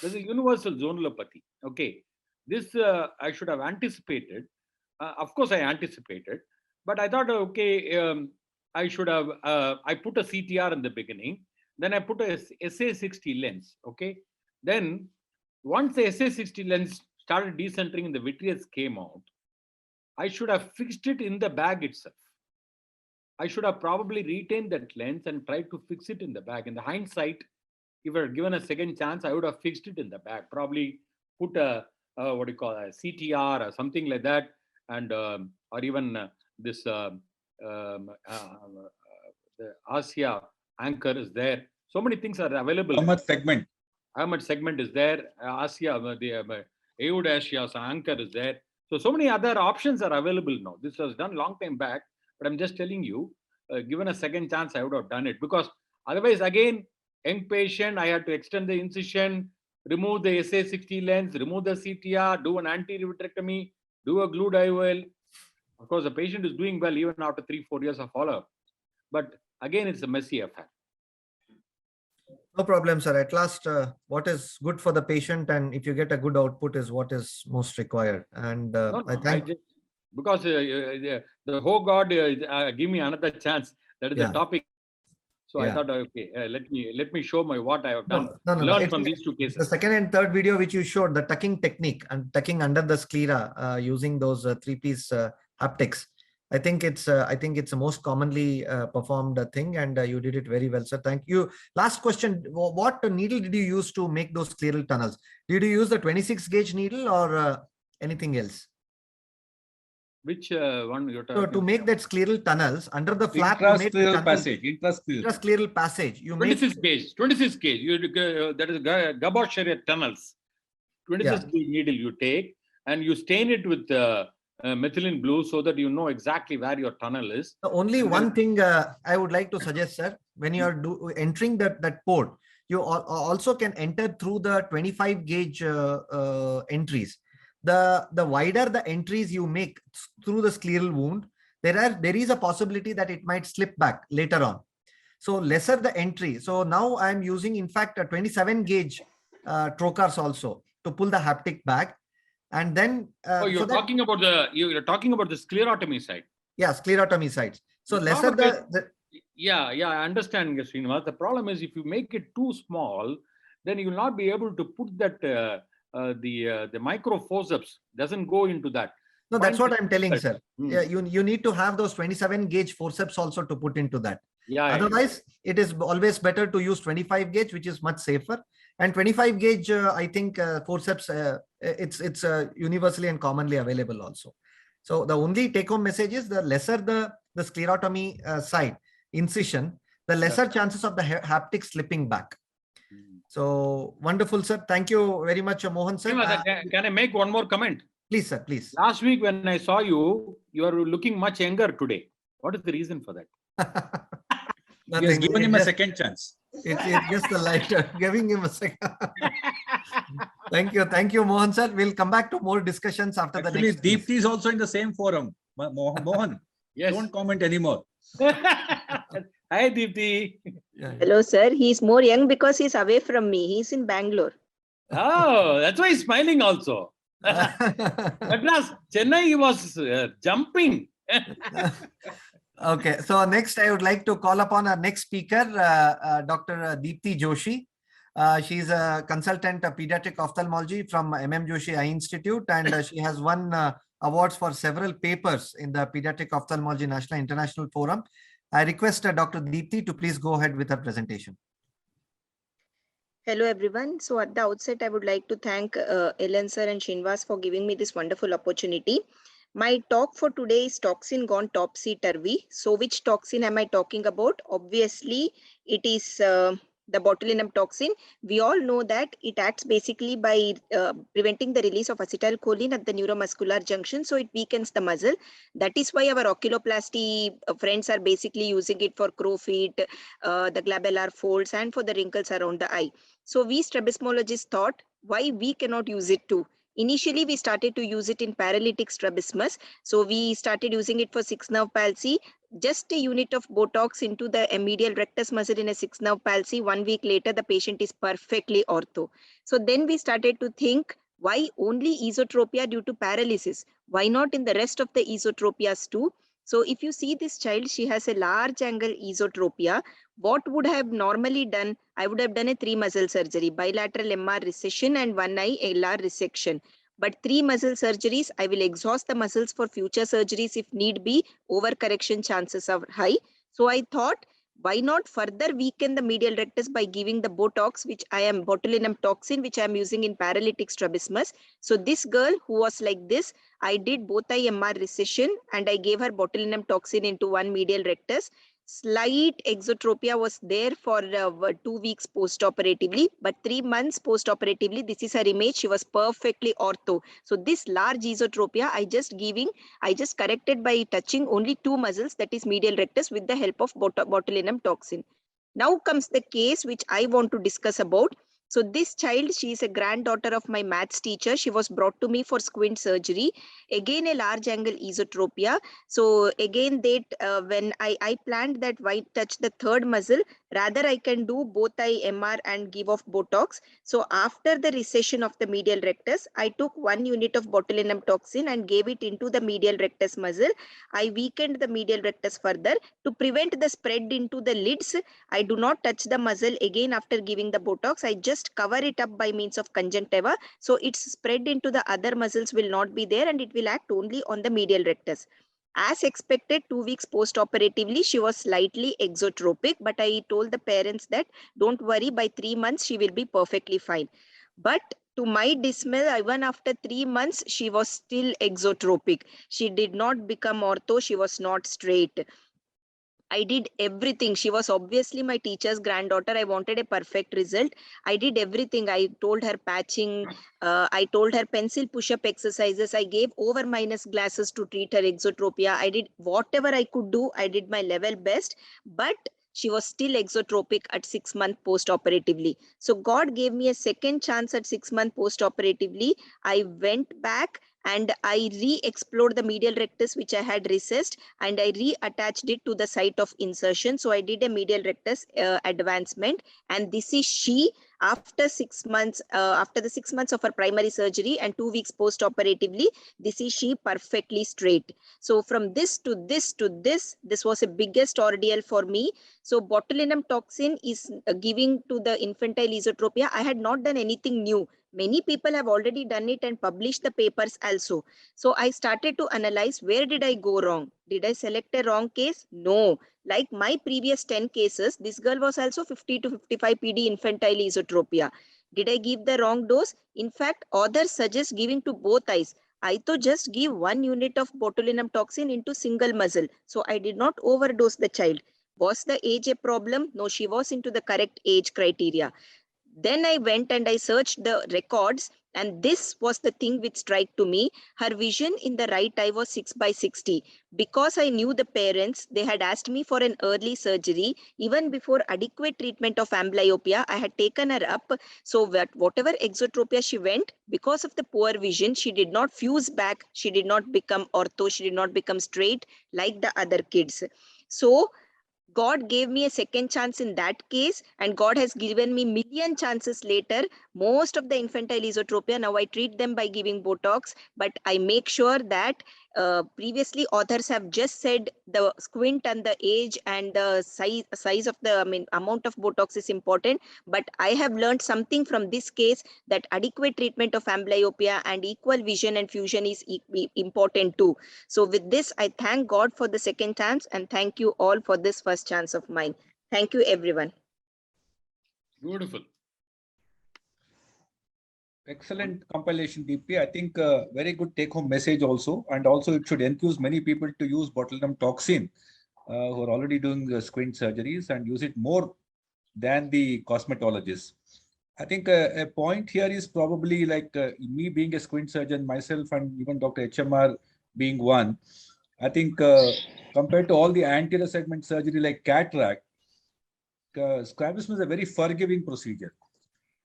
[SPEAKER 2] there's a universal zonulopathy. Okay, this I should have anticipated. Of course, I anticipated, but I thought, okay, I should have. I put a CTR in the beginning, then I put a SA60 lens. Okay, then once the SA60 lens started decentering and the vitreous came out, I should have fixed it in the bag itself. I should have probably retained that lens and tried to fix it in the bag. In the hindsight, if I were given a second chance, I would have fixed it in the bag. Probably put a what do you call a CTR or something like that, and or even this the ASIA anchor is there. So many things are available.
[SPEAKER 5] How much segment?
[SPEAKER 2] How much segment is there? ASIA, the AUD Asia's anchor is there. So many other options are available now. This was done long time back, but I'm just telling you, given a second chance, I would have done it, because otherwise, again, young patient, I had to extend the incision, remove the SA60 lens, remove the CTR, do an anterior vitrectomy, do a glued IOL. Of course, the patient is doing well even after 3-4 years of follow-up. But again, it's a messy affair.
[SPEAKER 11] No problem, sir. At last, what is good for the patient, and if you get a good output, is what is most required. And I thank.
[SPEAKER 2] Because the whole God give me another chance. That is the topic. So I thought, okay, let me show what I have done. Learn from these two cases.
[SPEAKER 11] The second and third video which you showed, the tucking technique and tucking under the sclera using those 3-piece haptics. I think it's the most commonly performed thing, and you did it very well, sir. Thank you. Last question: what needle did you use to make those scleral tunnels? Did you use the 26 gauge needle or anything else?
[SPEAKER 2] Which one you're talking?
[SPEAKER 11] So to make that scleral tunnels under the flap,
[SPEAKER 5] intrascleral passage.
[SPEAKER 11] Intrascleral passage. You
[SPEAKER 2] 26 gauge. 26 gauge. That is Gabor-Shariat tunnels. 26 gauge needle you take and you stain it with methylene blue so that you know exactly where your tunnel is.
[SPEAKER 11] The only one thing I would like to suggest, sir, when you are entering that port, you also can enter through the 25 gauge entries. The wider the entries you make through the scleral wound, there is a possibility that it might slip back later on. So lesser the entry. So now I'm using, in fact, a 27 gauge trocars also to pull the haptic back. And then
[SPEAKER 2] you're talking about the sclerotomy side.
[SPEAKER 11] Yeah, sclerotomy sides. So lesser
[SPEAKER 2] yeah, I understand, Srinivas. The problem is if you make it too small, then you will not be able to put that the micro forceps doesn't go into that.
[SPEAKER 11] No, that's what I'm telling, sir. Yeah, you need to have those 27 gauge forceps also to put into that.
[SPEAKER 2] Yeah.
[SPEAKER 11] Otherwise, it is always better to use 25 gauge, which is much safer. And 25 gauge, I think forceps, it's universally and commonly available also. So the only take-home message is the lesser the sclerotomy side incision, the lesser chances of the haptic slipping back. So wonderful, sir. Thank you very much, Mohan, sir.
[SPEAKER 2] Can I make one more comment?
[SPEAKER 11] Please, sir, please.
[SPEAKER 2] Last week when I saw you, you are looking much younger today. What is the reason for that?
[SPEAKER 5] He has
[SPEAKER 11] Nothing.
[SPEAKER 5] given him a second chance.
[SPEAKER 11] It's just the lighter, giving him a second. Thank you, Mohan sir. We'll come back to more discussions after the
[SPEAKER 5] Actually,
[SPEAKER 11] next. quiz.
[SPEAKER 5] Deepthi is also in the same forum. Mohan,
[SPEAKER 2] Yes.
[SPEAKER 5] don't comment anymore.
[SPEAKER 2] Hi, Deepthi.
[SPEAKER 12] Hello, sir. He's more young because he's away from me. He's in Bangalore.
[SPEAKER 2] Oh, that's why he's smiling also. Madras, Chennai, he was jumping.
[SPEAKER 11] Okay, so next I would like to call upon our next speaker, Dr. Deepthi Joshi. She's a consultant pediatric ophthalmology from Joshi Eye Institute, and she has won awards for several papers in the Pediatric Ophthalmology National International Forum. I request Dr. Deepthi to please go ahead with her presentation.
[SPEAKER 12] Hello, everyone. So at the outset, I would like to thank Ellen sir and Srinivas for giving me this wonderful opportunity. My talk for today is toxin gone topsy-turvy. So which toxin am I talking about? Obviously, it is the botulinum toxin. We all know that it acts basically by preventing the release of acetylcholine at the neuromuscular junction. So it weakens the muscle. That is why our oculoplasty friends are basically using it for crow feet, the glabellar folds, and for the wrinkles around the eye. So we strabismologists thought why we cannot use it too. Initially, we started to use it in paralytic strabismus. So we started using it for 6-nerve palsy. Just a unit of Botox into the medial rectus muscle in a 6-nerve palsy. 1 week later, the patient is perfectly ortho. So then we started to think, why only esotropia due to paralysis? Why not in the rest of the esotropias too? So if you see this child, she has a large angle esotropia. What would I have normally done? I would have done a 3-muscle surgery, bilateral MR recession and 1 eye LR resection. But 3 muscle surgeries, I will exhaust the muscles for future surgeries if need be. Overcorrection chances are high. So I thought, why not further weaken the medial rectus by giving the Botox, which I am botulinum toxin, which I am using in paralytic strabismus. So this girl who was like this, I did both eye MR recession and I gave her botulinum toxin into 1 medial rectus. Slight exotropia was there for 2 weeks post-operatively, but 3 months post-operatively, this is her image. She was perfectly ortho. So this large esotropia, I just corrected by touching only 2 muscles, that is medial rectus, with the help of botulinum toxin. Now comes the case which I want to discuss about. So this child, she is a granddaughter of my maths teacher. She was brought to me for squint surgery. Again, a large angle esotropia. So again, when I planned that why touch the 3rd muscle, rather I can do both eye MR and give off Botox. So after the recession of the medial rectus, I took 1 unit of botulinum toxin and gave it into the medial rectus muscle. I weakened the medial rectus further. To prevent the spread into the lids, I do not touch the muscle again after giving the Botox. I just cover it up by means of conjunctiva. So its spread into the other muscles will not be there and it will act only on the medial rectus. As expected, 2 weeks post-operatively, she was slightly exotropic, but I told the parents that don't worry, by 3 months, she will be perfectly fine. But to my dismay, even after 3 months, she was still exotropic. She did not become ortho. She was not straight. I did everything. She was obviously my teacher's granddaughter. I wanted a perfect result. I did everything. I told her patching. I told her pencil push-up exercises. I gave over minus glasses to treat her exotropia. I did whatever I could do. I did my level best. But she was still exotropic at 6 months post-operatively. So God gave me a second chance at 6 months post-operatively. I went back and I re-explored the medial rectus, which I had recessed, and I reattached it to the site of insertion. So I did a medial rectus advancement, and this is she after 6 months, after the 6 months of her primary surgery and 2 weeks post-operatively. This is she perfectly straight. So from this to this to this was a biggest ordeal for me. So botulinum toxin is giving to the infantile esotropia. I had not done anything new. Many people have already done it and published the papers also. So I started to analyze, where did I go wrong? Did I select a wrong case? No. Like my previous 10 cases, this girl was also 50 to 55 PD infantile esotropia. Did I give the wrong dose? In fact, authors suggest giving to both eyes. I to just give 1 unit of botulinum toxin into single muscle. So I did not overdose the child. Was the age a problem? No, she was into the correct age criteria. Then I went and I searched the records And this was the thing which struck to me. Her vision in the right eye was 6/60. Because I knew the parents, they had asked me for an early surgery. Even before adequate treatment of amblyopia, I had taken her up. So whatever exotropia she went, because of the poor vision, she did not fuse back. She did not become ortho. She did not become straight like the other kids. So God gave me a second chance in that case, and God has given me million chances later. Most of the infantile esotropia, now I treat them by giving Botox, but I make sure that previously authors have just said the squint and the age and the size of the amount of Botox is important. But I have learned something from this case, that adequate treatment of amblyopia and equal vision and fusion is important too. So with this, I thank God for the second chance, and thank you all for this first chance of mine. Thank you, everyone.
[SPEAKER 2] Beautiful.
[SPEAKER 5] Excellent compilation, Deepti. I think a very good take-home message also, and also it should enthuse many people to use botulinum toxin who are already doing squint surgeries, and use it more than the cosmetologists. I think a point here is probably like me being a squint surgeon myself, and even Dr. HMR being one. I think compared to all the anterior segment surgery like cataract, strabismus is a very forgiving procedure.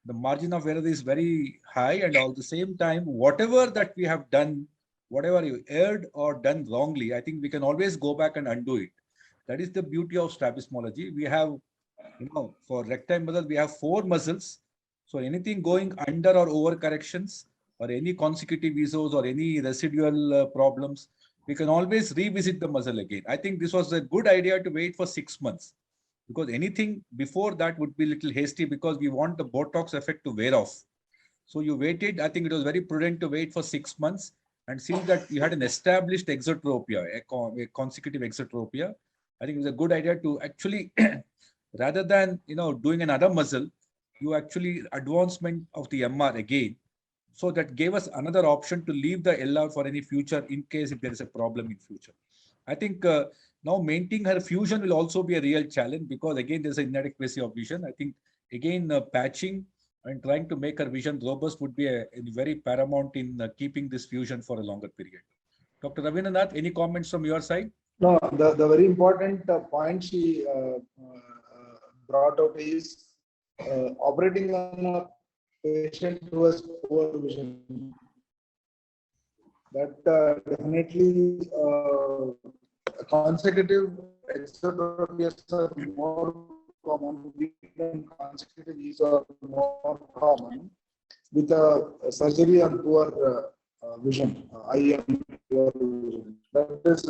[SPEAKER 5] The margin of error is very high, and at the same time, whatever that we have done, whatever you erred or done wrongly, I think we can always go back and undo it. That is the beauty of strabismology. We have, for recti muscle, we have 4 muscles. So anything going under or over corrections, or any consecutive esos or any residual problems, we can always revisit the muscle again. I think this was a good idea to wait for 6 months. Because anything before that would be a little hasty, because we want the Botox effect to wear off. So you waited. I think it was very prudent to wait for 6 months. And since that you had an established exotropia, a consecutive exotropia, I think it was a good idea to actually, rather than doing another muscle, you actually advancement of the MR again. So that gave us another option to leave the LR for any future, in case if there is a problem in future. I think now maintaining her fusion will also be a real challenge, because again there's an inadequacy of vision. I think again patching and trying to make her vision robust would be a very paramount in keeping this fusion for a longer period. Dr. Ravindranath, any comments from your side?
[SPEAKER 10] No, the very important point she brought out is operating on a patient who has poor vision. That definitely consecutive exotropias are more common, weekend consecutive are more common with a surgery on poor vision, eye and poor vision. That is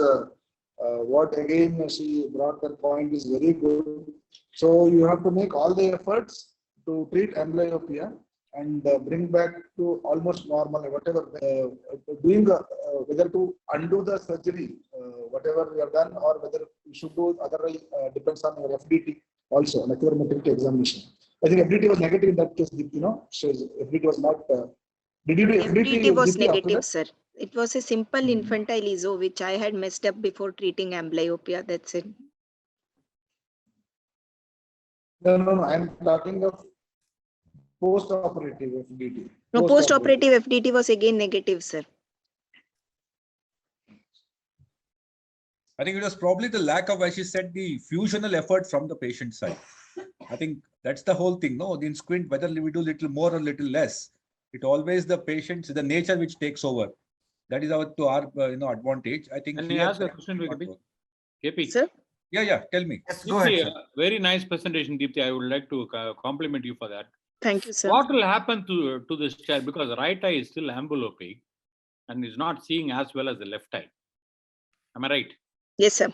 [SPEAKER 10] what again she brought that point is very good. So you have to make all the efforts to treat amblyopia and bring back to almost normal, whatever doing whether to undo the surgery, whatever we have done, or whether we should do otherwise depends on your FDT also, macular motility examination. I think FDT was negative in that case, shows FDT was not. Did you do FDT?
[SPEAKER 12] FDT was negative, sir. It was a simple infantile ESO which I had messed up before treating amblyopia. That's it.
[SPEAKER 10] No. I'm talking of post-operative FDT.
[SPEAKER 12] No, post-operative FDT was again negative, sir.
[SPEAKER 5] I think it was probably the lack of, as she said, the fusional effort from the patient side. I think that's the whole thing. No, in squint, whether we do little more or little less, it always the patient's the nature which takes over. That is our advantage. I think.
[SPEAKER 2] Can I ask a question, KP?
[SPEAKER 12] Sir?
[SPEAKER 5] Yeah. Tell me.
[SPEAKER 11] Yes, go ahead, sir.
[SPEAKER 2] Very nice presentation, Deepti. I would like to compliment you for that.
[SPEAKER 12] Thank you, sir.
[SPEAKER 2] What will happen to this child, because the right eye is still amblyopia and is not seeing as well as the left eye? Am I right?
[SPEAKER 12] Yes, sir.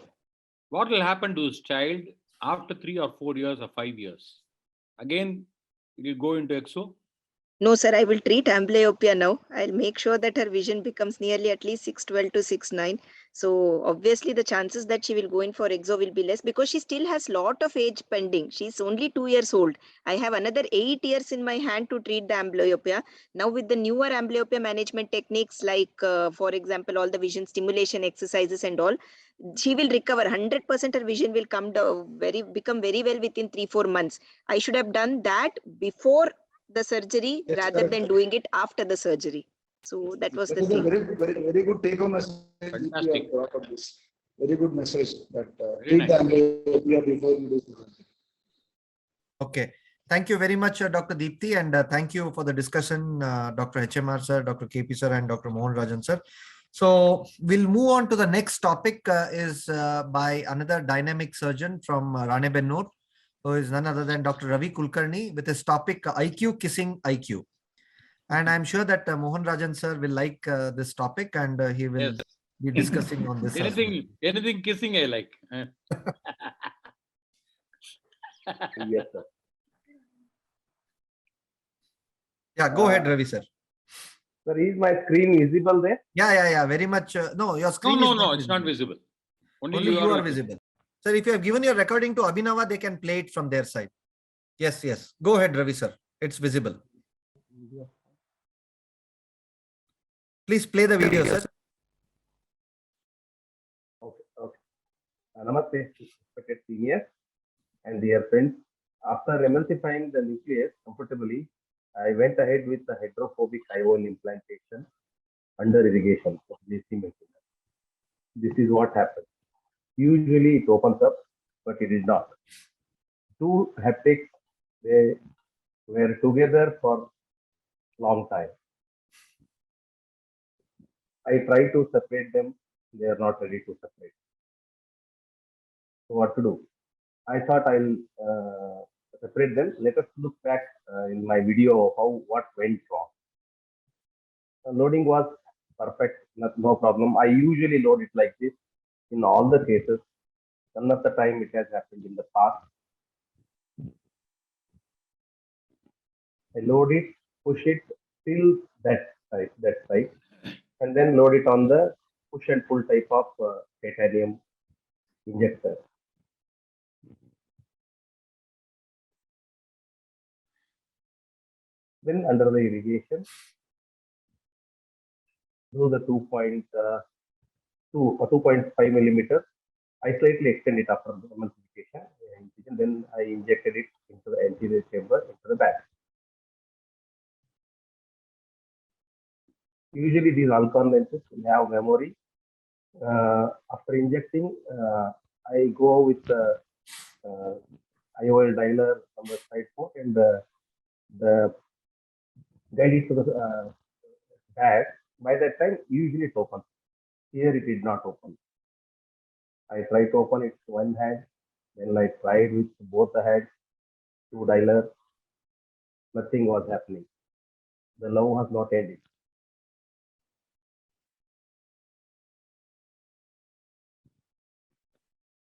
[SPEAKER 2] What will happen to this child after 3 or 4 years or 5 years? Again, will you go into exo?
[SPEAKER 12] No, sir, I will treat amblyopia now. I'll make sure that her vision becomes nearly at least 6/12 to 6/9. So obviously the chances that she will go in for exo will be less, because she still has lot of age pending. She's only 2 years old. I have another 8 years in my hand to treat the amblyopia. Now with the newer amblyopia management techniques, like for example, all the vision stimulation exercises and all, she will recover 100%. Her vision will come down become very well within 3-4 months. I should have done that before the surgery
[SPEAKER 10] Yes,
[SPEAKER 12] rather
[SPEAKER 10] correct.
[SPEAKER 12] than doing it after the surgery. So that was
[SPEAKER 10] That
[SPEAKER 12] the
[SPEAKER 10] is a
[SPEAKER 12] thing.
[SPEAKER 10] very good take home message.
[SPEAKER 2] Fantastic.
[SPEAKER 10] You have brought up this. Very good message that
[SPEAKER 2] Very
[SPEAKER 10] read
[SPEAKER 2] nice.
[SPEAKER 10] the amblyopia before you do surgery.
[SPEAKER 11] Okay. Thank you very much, Dr. Deepti, and thank you for the discussion, Dr. HMR sir, Dr. KP sir, and Dr. Mohan Rajan sir. So we'll move on to the next topic is by another dynamic surgeon from Ranebennur, who is none other than Dr. Ravi Kulkarni, with his topic IQ Kissing IQ. And I'm sure that Mohan Rajan sir will like this topic, and he will
[SPEAKER 2] Yes.
[SPEAKER 11] be discussing on this. as well.
[SPEAKER 2] Anything kissing I like.
[SPEAKER 9] Yes, sir.
[SPEAKER 11] Yeah, go ahead, Ravi sir.
[SPEAKER 9] Sir, is my screen visible there?
[SPEAKER 11] Yeah, very much. No, your screen is
[SPEAKER 2] No, it's not visible.
[SPEAKER 11] Only you are visible. Sir, if you have given your recording to Abhinava, they can play it from their side. Yes. Go ahead, Ravi sir. It's visible. Please play the video, sir.
[SPEAKER 9] Okay. Namaste, respected seniors and dear friends. After emulsifying the nucleus comfortably, I went ahead with the hydrophobic IOL implantation under irrigation of JC Maintenance. This is what happens. Usually it opens up, but it is not. Two haptics, they were together for long time. I try to separate them, they are not ready to separate. So what to do? I thought I'll separate them. Let us look back in my video of what went wrong. The loading was perfect, no problem. I usually load it like this in all the cases. None of the time it has happened in the past. I load it, push it till that side, and then load it on the push and pull type of titanium injector. Then under the irrigation, through the 2.5 millimeter, I slightly extend it after the emulsification. Then I injected it into the anterior chamber, into the back. Usually these Alcon lenses will have memory. After injecting, I go with the IOL dialer from the side port and the guide it to the back. By that time, usually it opens. Here it did not open. I tried to open it with one hand, then I tried with both the hands, two dialers. Nothing was happening. The love was not ending.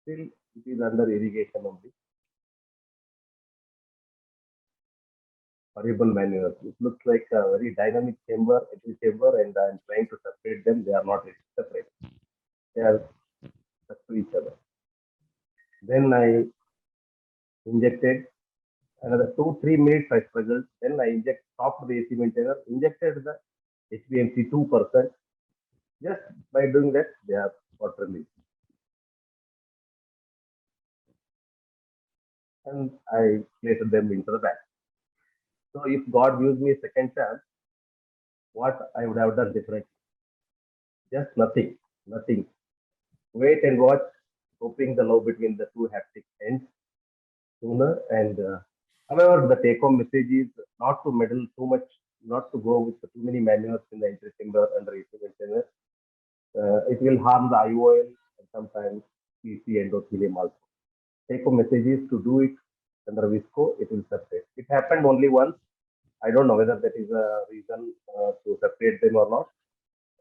[SPEAKER 9] Still, it is under irrigation only. Horrible manual. It looks like a very dynamic chamber, and I'm trying to separate them. They are not separate. They are stuck to each other. Then I injected another 2-3 minutes. I struggled. Then I stopped the AC maintainer, injected the HPMC 2%. Just by doing that, they are got released. And I placed them into the back. So if God gives me a second chance, what I would have done differently? Just nothing. Wait and watch, hoping the love between the two haptic ends sooner. And however, the take-home message is not to meddle too much, not to go with too many manuals in the entry chamber under AC maintainer. It will harm the IOL and sometimes PC endothelium also. Take-home message is to do it under Visco, it will separate. It happened only once. I don't know whether that is a reason to separate them or not.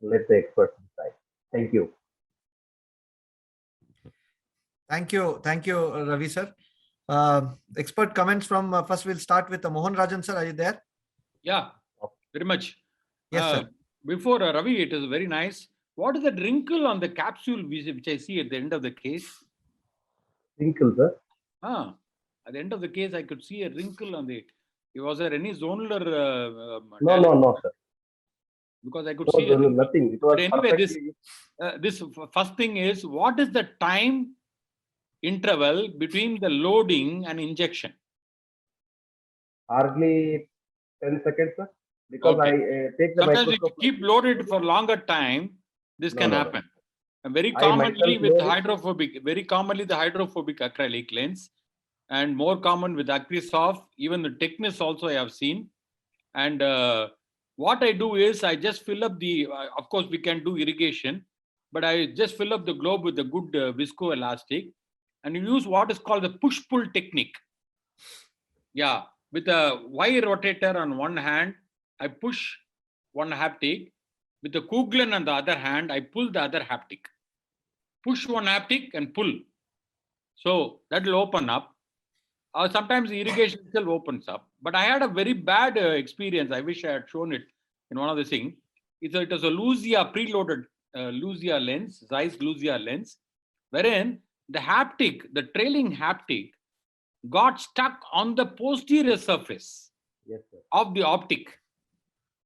[SPEAKER 9] Let the experts decide. Thank you.
[SPEAKER 11] Thank you, Ravi sir. Expert comments from first. We'll start with Mohan Rajan sir. Are you there?
[SPEAKER 2] Yeah, very much.
[SPEAKER 11] Yes, sir.
[SPEAKER 2] Before Ravi, it is very nice. What is that wrinkle on the capsule which I see at the end of the case?
[SPEAKER 9] Wrinkle, sir?
[SPEAKER 2] At the end of the case, I could see a wrinkle on the. Was there any zonal?
[SPEAKER 9] No, sir.
[SPEAKER 2] Because I could see
[SPEAKER 9] nothing. It was
[SPEAKER 2] anyway, this first thing is, what is the time interval between the loading and injection?
[SPEAKER 9] Hardly 10 seconds, sir. Because
[SPEAKER 2] Okay.
[SPEAKER 9] I take the
[SPEAKER 2] Sometimes if you
[SPEAKER 9] microscope.
[SPEAKER 2] keep loaded for longer time, this can
[SPEAKER 9] No.
[SPEAKER 2] happen. And very
[SPEAKER 9] I
[SPEAKER 2] commonly
[SPEAKER 9] myself
[SPEAKER 2] with
[SPEAKER 9] load it.
[SPEAKER 2] hydrophobic, very commonly the hydrophobic acrylic lens, and more common with Acrisoft, even the Technis also I have seen. And what I do is I just fill up the, of course we can do irrigation, but I just fill up the globe with a good viscoelastic and use what is called the push-pull technique. Yeah, with a Y rotator on one hand, I push one haptic. With the Kuglen on the other hand, I pull the other haptic. Push one haptic and pull. So that will open up. Sometimes the irrigation itself opens up. But I had a very bad experience. I wish I had shown it in one of the things. It was a Lucia preloaded Lucia lens, Zeiss Lucia lens, wherein the haptic, the trailing haptic, got stuck on the posterior surface
[SPEAKER 9] Yes, sir.
[SPEAKER 2] of the optic.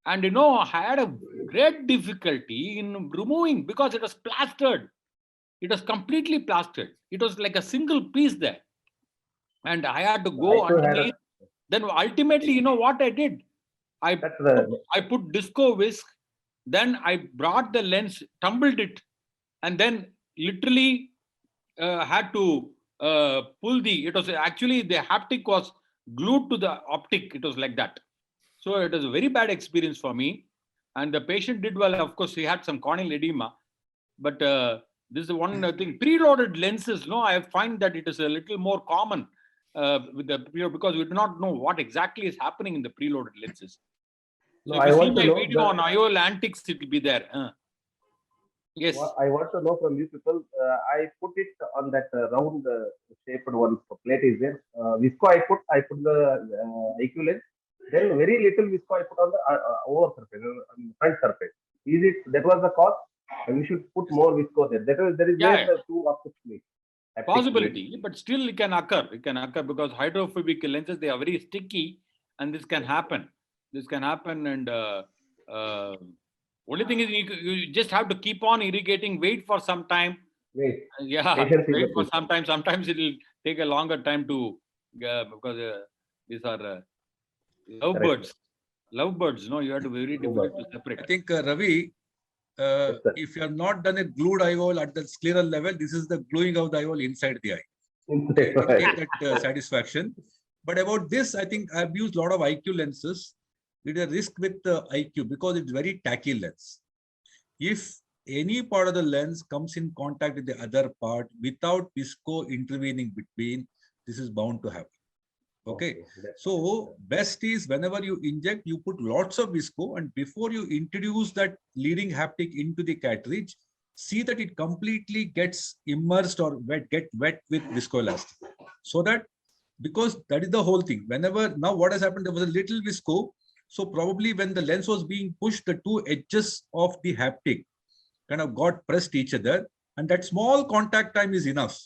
[SPEAKER 2] And I had a great difficulty in removing because it was plastered. It was completely plastered. It was like a single piece there. And I had to go
[SPEAKER 9] I too had a-
[SPEAKER 2] underneath. Then ultimately, you know what I did? I put disco whisk. Then I brought the lens, tumbled it, and then literally had to pull it was actually the haptic was glued to the optic. It was like that. So it was a very bad experience for me. And the patient did well. Of course, he had some corneal edema. But this is one thing. Preloaded lenses, I find that it is a little more common with the because we do not know what exactly is happening in the preloaded lenses. So
[SPEAKER 9] No,
[SPEAKER 2] if
[SPEAKER 9] I
[SPEAKER 2] you see
[SPEAKER 9] want to
[SPEAKER 2] my
[SPEAKER 9] know
[SPEAKER 2] video
[SPEAKER 9] the-
[SPEAKER 2] on IOL Antics, it will be there. Yes.
[SPEAKER 9] I want to know from you people. I put it on that round shaped one plate is there. Visco I put the IQ lens. Then very little visco I put on the over surface, on the front surface. That was the cause? And we should put more visco there. There is
[SPEAKER 2] Yeah,
[SPEAKER 9] the two optics meet.
[SPEAKER 2] Possibility, but still it can occur. It can occur because hydrophobic lenses, they are very sticky, and this can happen. This can happen, and only thing is you just have to keep on irrigating. Wait for some time.
[SPEAKER 9] Wait.
[SPEAKER 2] Yeah,
[SPEAKER 9] Patience is
[SPEAKER 2] wait
[SPEAKER 9] the
[SPEAKER 2] for
[SPEAKER 9] key.
[SPEAKER 2] some time. Sometimes it will take a longer time to because these are lovebirds. Lovebirds, no, you have to be very difficult to separate.
[SPEAKER 5] I think Ravi, if you have not done a glued IOL at the scleral level, this is the gluing of the IOL inside the eye. Okay, you get that satisfaction. But about this, I think I've used a lot of IQ lenses with a risk with the IQ because it's very tacky lens. If any part of the lens comes in contact with the other part without visco intervening between, this is bound to happen. Okay, so best is whenever you inject, you put lots of visco, and before you introduce that leading haptic into the cartridge, see that it completely gets immersed or get wet with viscoelastic. So that, because that is the whole thing. Whenever, now what has happened, there was a little visco. So probably when the lens was being pushed, the two edges of the haptic kind of got pressed each other, and that small contact time is enough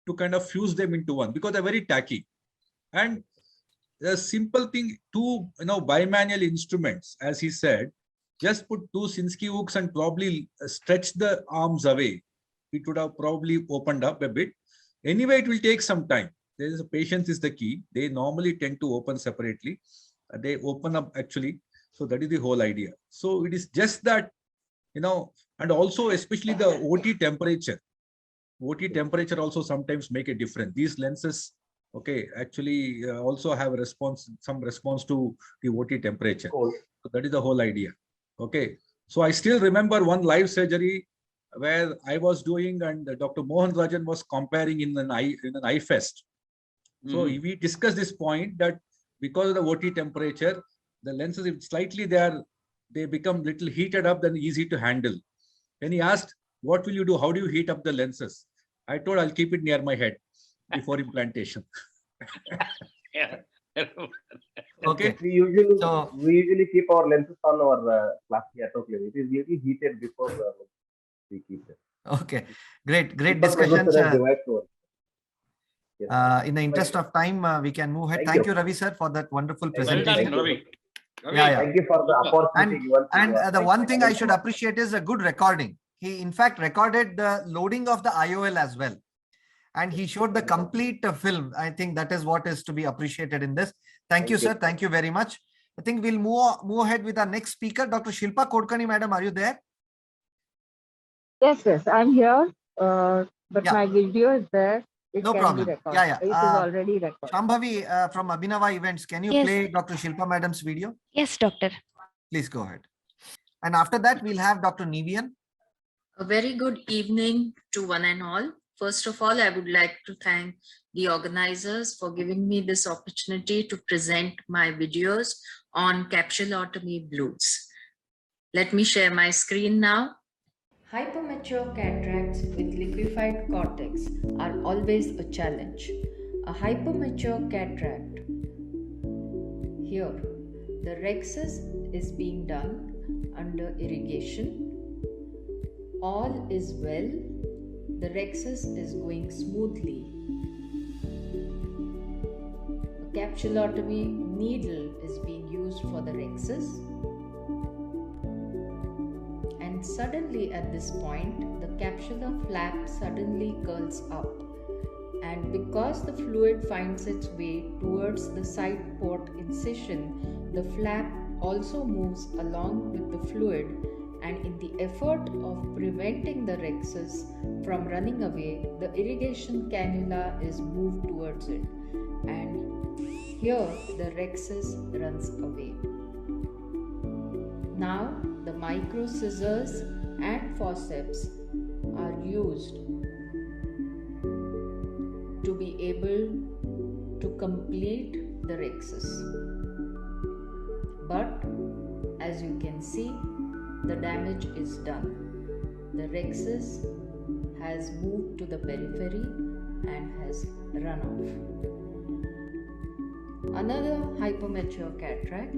[SPEAKER 5] to kind of fuse them into one because they're very tacky. And a simple thing, two bimanual instruments, as he said, just put two Sinskey hooks and probably stretch the arms away. It would have probably opened up a bit. Anyway, it will take some time. There is patience is the key. They normally tend to open separately. They open up actually. So that is the whole idea. So it is just that, and also especially the OT temperature. OT temperature also sometimes make a difference. These lenses, okay, actually also have some response to the OT temperature.
[SPEAKER 9] Cool.
[SPEAKER 5] So that is the whole idea. Okay. So I still remember one live surgery where I was doing, and Dr. Mohan Rajan was comparing in an eye fest. So we discussed this point that because of the OT temperature, the lenses, if slightly they become little heated up, then easy to handle. Then he asked, what will you do? How do you heat up the lenses? I told, I'll keep it near my head before implantation.
[SPEAKER 11] Okay.
[SPEAKER 9] We usually keep our lenses on our plastic autoclave. It is little heated before we keep them.
[SPEAKER 11] Okay, great discussions.
[SPEAKER 9] Yes.
[SPEAKER 11] In the interest of time, we can move ahead. Thank you, Ravi sir, for that wonderful presentation.
[SPEAKER 2] Well done, Ravi.
[SPEAKER 11] Yeah.
[SPEAKER 9] Thank you for the opportunity given to
[SPEAKER 11] And
[SPEAKER 9] us.
[SPEAKER 11] the one thing I should appreciate is a good recording. He in fact recorded the loading of the IOL as well. And he showed the complete film. I think that is what is to be appreciated in this. Thank you, sir. Thank you very much. I think we'll move ahead with our next speaker, Dr. Shilpa Kodkani, madam. Are you there?
[SPEAKER 13] Yes, I'm here. But
[SPEAKER 11] Yeah.
[SPEAKER 13] my video is there. It
[SPEAKER 11] No
[SPEAKER 13] can
[SPEAKER 11] problem.
[SPEAKER 13] be recorded.
[SPEAKER 11] Yeah.
[SPEAKER 13] It is already recorded.
[SPEAKER 11] Shambhavi from Abhinava Events, can you
[SPEAKER 4] Yes.
[SPEAKER 11] play Dr. Shilpa madam's video?
[SPEAKER 4] Yes, doctor.
[SPEAKER 11] Please go ahead. And after that, we'll have Dr. Nivian.
[SPEAKER 14] A very good evening to one and all. First of all, I would like to thank the organizers for giving me this opportunity to present my videos on capsulotomy blues. Let me share my screen now. Hypermature cataracts with liquefied cortex are always a challenge. A hypermature cataract. Here, the rhexis is being done under irrigation. All is well. The rhexis is going smoothly. A capsulotomy needle is being used for the rhexis. And suddenly at this point, the capsular flap suddenly curls up. And because the fluid finds its way towards the side port incision, the flap also moves along with the fluid, and in the effort of preventing the rhexis from running away, the irrigation cannula is moved towards it, and here the rhexis runs away. Now the micro scissors and forceps are used to be able to complete the rhexis. But as you can see, the damage is done. The rhexis has moved to the periphery and has run off. Another hypermature cataract,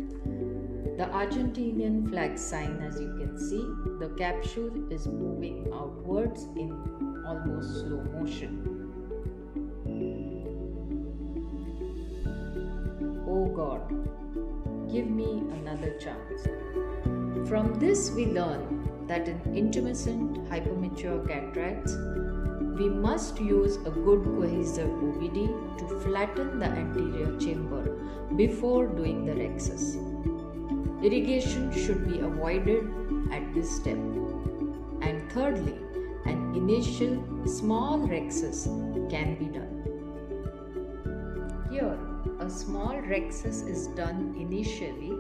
[SPEAKER 14] the Argentinian flag sign, as you can see, the capsule is moving outwards in almost slow motion. Oh God, give me another chance. From this we learn that in intumescent hypermature cataracts, we must use a good cohesive OVD to flatten the anterior chamber before doing the rhexis. Irrigation should be avoided at this step. And thirdly, an initial small rhexis can be done. Here, a small rhexis is done initially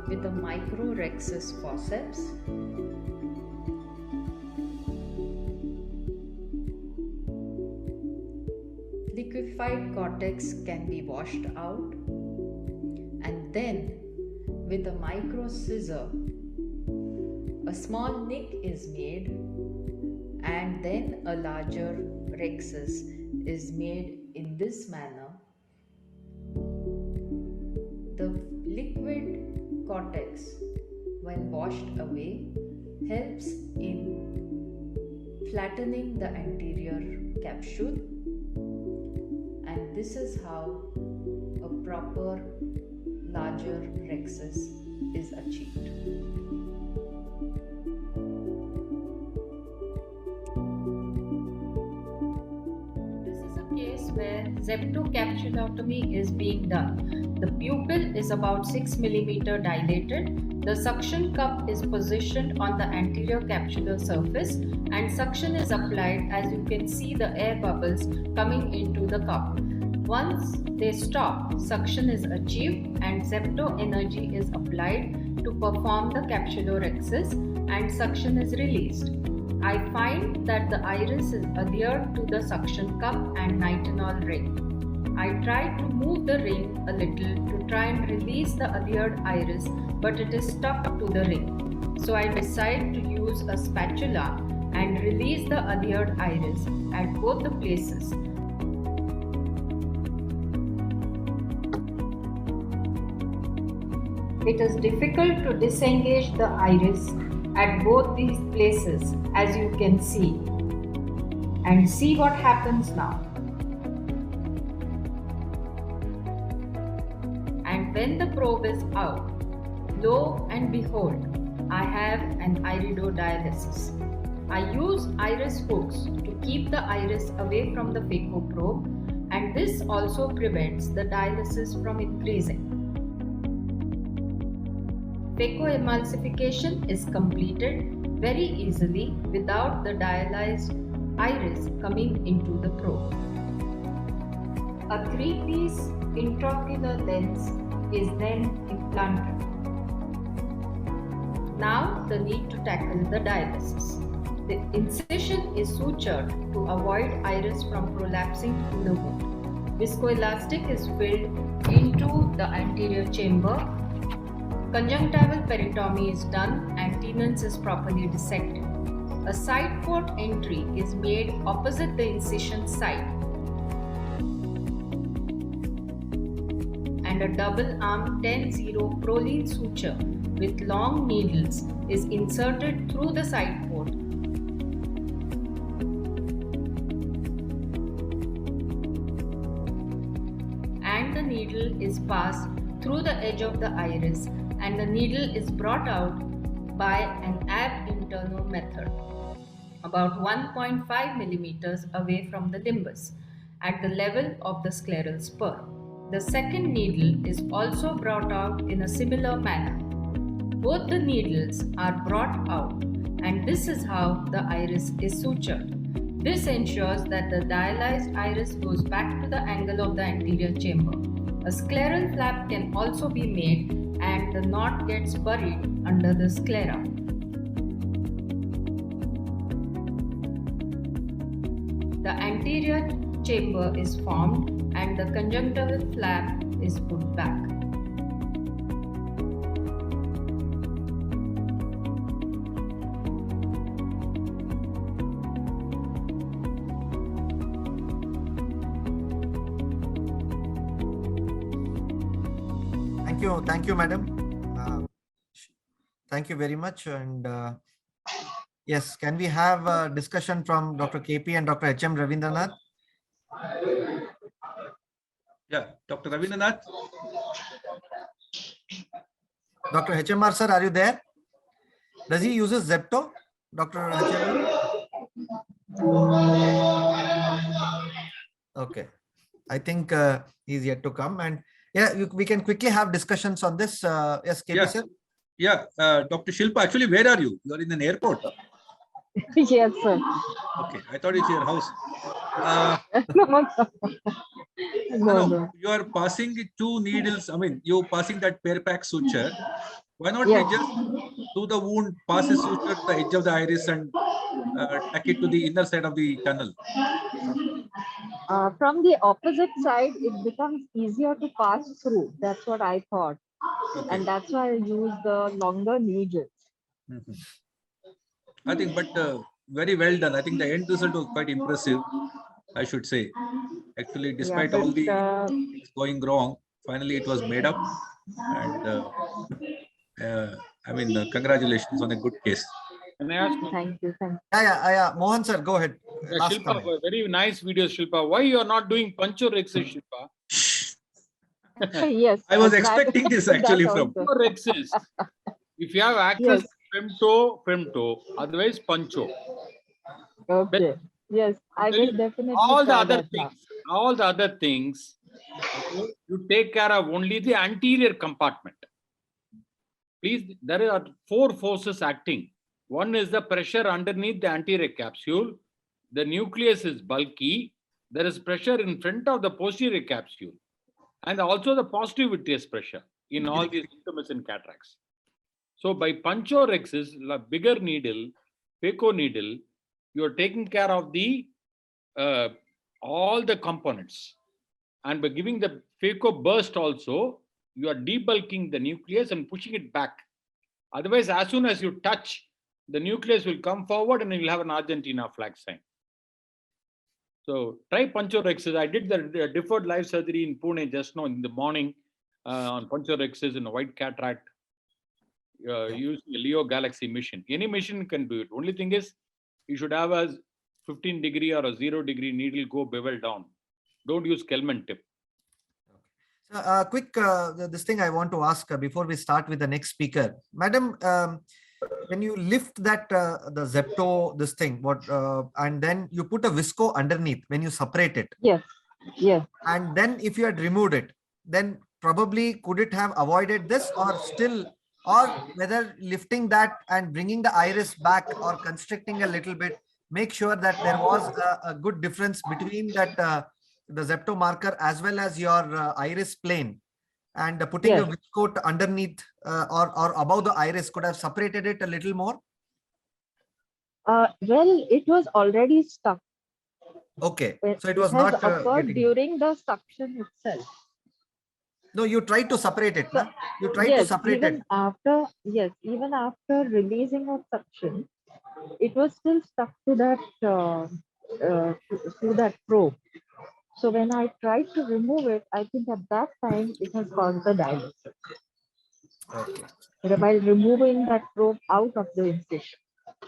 [SPEAKER 14] with a micro rhexis forceps. Liquefied cortex can be washed out, and then with a micro scissor, a small nick is made, and then a larger rhexis is made in this manner. The liquid cortex, when washed away, helps in flattening the anterior capsule, and this is how a proper larger rhexis is achieved. This is a case where zeptocapsulotomy is being done. The pupil is about 6 mm dilated. The suction cup is positioned on the anterior capsular surface, and suction is applied. As you can see, the air bubbles coming into the cup. Once they stop, suction is achieved and zepto energy is applied to perform the capsulorhexis, and suction is released. I find that the iris is adhered to the suction cup and nitinol ring. I tried to move the ring a little to try and release the adhered iris, but it is stuck to the ring. So I decided to use a spatula and release the adhered iris at both the places. It is difficult to disengage the iris at both these places, as you can see. And see what happens now. And when the probe is out, lo and behold, I have an iridodialysis. I use iris hooks to keep the iris away from the phaco probe, and this also prevents the dialysis from increasing. Phacoemulsification is completed very easily without the dialyzed iris coming into the probe. A 3-piece intraocular lens is then implanted. Now the need to tackle the dialysis. The incision is sutured to avoid iris from prolapsing through the wound. Viscoelastic is filled into the anterior chamber. Conjunctival peritomy is done and Tenon's is properly dissected. A side port entry is made opposite the incision site, and a double arm 10-0 Prolene suture with long needles is inserted through the side port. And the needle is passed through the edge of the iris, and the needle is brought out by an ab interno method, about 1.5 millimeters away from the limbus, at the level of the scleral spur. The second needle is also brought out in a similar manner. Both the needles are brought out, and this is how the iris is sutured. This ensures that the dialyzed iris goes back to the angle of the anterior chamber. A scleral flap can also be made, and the knot gets buried under the sclera. The anterior chamber is formed and the conjunctival flap is put back.
[SPEAKER 11] Thank you, madam. Thank you very much. And yes, can we have a discussion from Dr. KP and Dr. H.M. Ravindranath?
[SPEAKER 5] Yeah, Dr. Ravindranath.
[SPEAKER 11] Dr. HMR sir, are you there? Does he use Zepto, Dr. HMR? Okay, I think he's yet to come, and yeah, we can quickly have discussions on this. Yes, KP sir.
[SPEAKER 5] Yeah, Dr. Shilpa, actually, where are you? You are in an airport.
[SPEAKER 13] Yes, sir.
[SPEAKER 5] Okay, I thought it's your house.
[SPEAKER 13] No.
[SPEAKER 5] You are passing 2 needles. I mean, you passing that pair pack suture. Why not
[SPEAKER 13] Yes.
[SPEAKER 5] we just do the wound, pass a suture at the edge of the iris and tack it to the inner side of the tunnel?
[SPEAKER 13] From the opposite side, it becomes easier to pass through. That's what I thought.
[SPEAKER 5] Okay.
[SPEAKER 13] And that's why I use the longer needles.
[SPEAKER 5] I think, but very well done. I think the end result was quite impressive, I should say. Actually, despite all the things going wrong, finally it was made up. And I mean, congratulations on a good case.
[SPEAKER 2] Can I ask?
[SPEAKER 13] Thank you.
[SPEAKER 11] Yeah. Mohan sir, go ahead. Last
[SPEAKER 2] Shilpa,
[SPEAKER 11] comment.
[SPEAKER 2] very nice video, Shilpa. Why you are not doing puncturexis, Shilpa?
[SPEAKER 13] Yes.
[SPEAKER 5] I was expecting this actually from.
[SPEAKER 2] Puncturexis. If you have access to femto, otherwise puncho.
[SPEAKER 13] Okay. Yes, I will definitely.
[SPEAKER 2] All the
[SPEAKER 13] try
[SPEAKER 2] other
[SPEAKER 13] that now.
[SPEAKER 2] things, okay, you take care of only the anterior compartment. Please, there are 4 forces acting. One is the pressure underneath the anterior capsule. The nucleus is bulky. There is pressure in front of the posterior capsule. And also the positive vitreous pressure in all these intumescent cataracts. So by puncturexis, a bigger needle, phaco needle, you are taking care of the all the components. And by giving the phaco burst also, you are debulking the nucleus and pushing it back. Otherwise, as soon as you touch, the nucleus will come forward and you will have an Argentina flag sign. So try puncturexis. I did the deferred live surgery in Pune just now in the morning on puncturexis in a white cataract using a Leo Galaxy machine. Any machine can do it. Only thing is, you should have a 15-degree or a 0-degree needle go bevel down. Don't use Kelman tip.
[SPEAKER 11] Quick, this thing I want to ask before we start with the next speaker. Madam, when you lift that, the Zepto, this thing, and then you put a visco underneath when you separate it.
[SPEAKER 13] Yes.
[SPEAKER 11] And then if you had removed it, then probably could it have avoided this, or still or whether lifting that and bringing the iris back or constricting a little bit, make sure that there was a good difference between that the Zepto marker as well as your iris plane, and putting a Viscoat underneath or above the iris could have separated it a little more.
[SPEAKER 13] Well, it was already stuck.
[SPEAKER 11] Okay, so it
[SPEAKER 13] It
[SPEAKER 11] was
[SPEAKER 13] has
[SPEAKER 11] not
[SPEAKER 13] occurred
[SPEAKER 11] getting...
[SPEAKER 13] during the suction itself.
[SPEAKER 11] No, you tried to separate it.
[SPEAKER 13] So,
[SPEAKER 11] no? You tried to separate
[SPEAKER 13] even
[SPEAKER 11] it.
[SPEAKER 13] after, even after releasing of suction, it was still stuck to that to that probe. So when I tried to remove it, I think at that time it has caused the dilatation.
[SPEAKER 11] Okay.
[SPEAKER 13] By removing that probe out of the incision.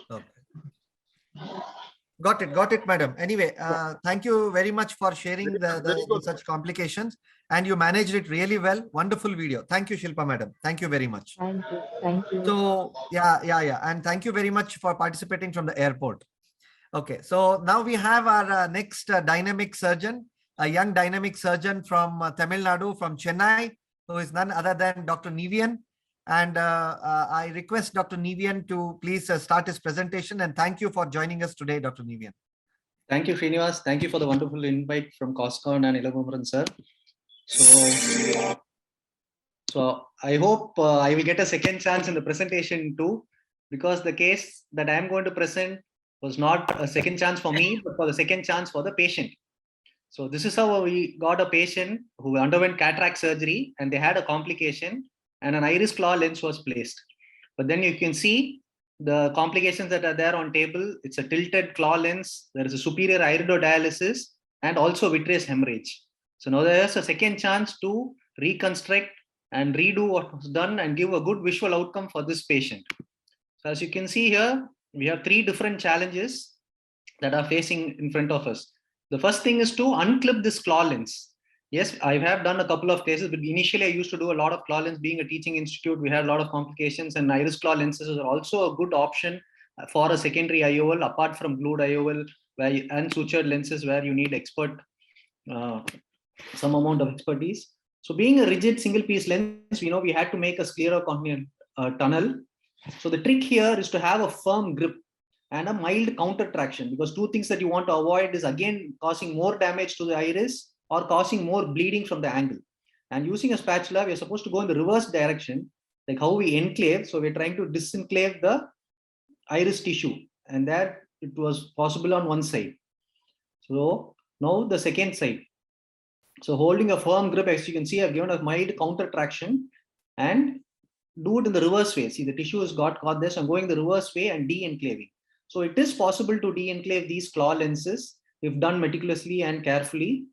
[SPEAKER 11] Okay. Got it, madam. Anyway, thank you very much for sharing the such complications, and you managed it really well. Wonderful video. Thank you, Shilpa madam. Thank you very much.
[SPEAKER 13] Thank you. Thank you.
[SPEAKER 11] So yeah, and thank you very much for participating from the airport. Okay, so now we have our next dynamic surgeon, a young dynamic surgeon from Tamil Nadu, from Chennai, who is none other than Dr. Nivian. And I request Dr. Nivian to please start his presentation, and thank you for joining us today, Dr. Nivian.
[SPEAKER 7] Thank you, Srinivas. Thank you for the wonderful invite from Coscon and Ilagumaran sir. So I hope I will get a second chance in the presentation too, because the case that I am going to present was not a second chance for me, but for the second chance for the patient. So this is how we got a patient who underwent cataract surgery, and they had a complication, and an iris claw lens was placed. But then you can see the complications that are there on table. It's a tilted claw lens. There is a superior iridodialysis and also vitreous hemorrhage. So now there's a second chance to reconstruct and redo what was done and give a good visual outcome for this patient. So as you can see here, we have three different challenges that are facing in front of us. The first thing is to unclip this claw lens. Yes, I have done a couple of cases, but initially I used to do a lot of claw lens. Being a teaching institute, we had a lot of complications, and iris claw lenses are also a good option for a secondary IOL, apart from glued IOL and sutured lenses where you need some amount of expertise. So being a rigid single piece lens, we had to make a sclerocorneal tunnel. So the trick here is to have a firm grip and a mild counter traction, because two things that you want to avoid is again causing more damage to the iris or causing more bleeding from the angle. And using a spatula, we're supposed to go in the reverse direction, like how we enclave. So we're trying to disenclave the iris tissue, and that it was possible on one side. So now the second side. So holding a firm grip, as you can see, I've given a mild counter traction and do it in the reverse way. See, the tissue has got this. I'm going the reverse way and de-enclaving. So it is possible to de-enclave these claw lenses if done meticulously and carefully.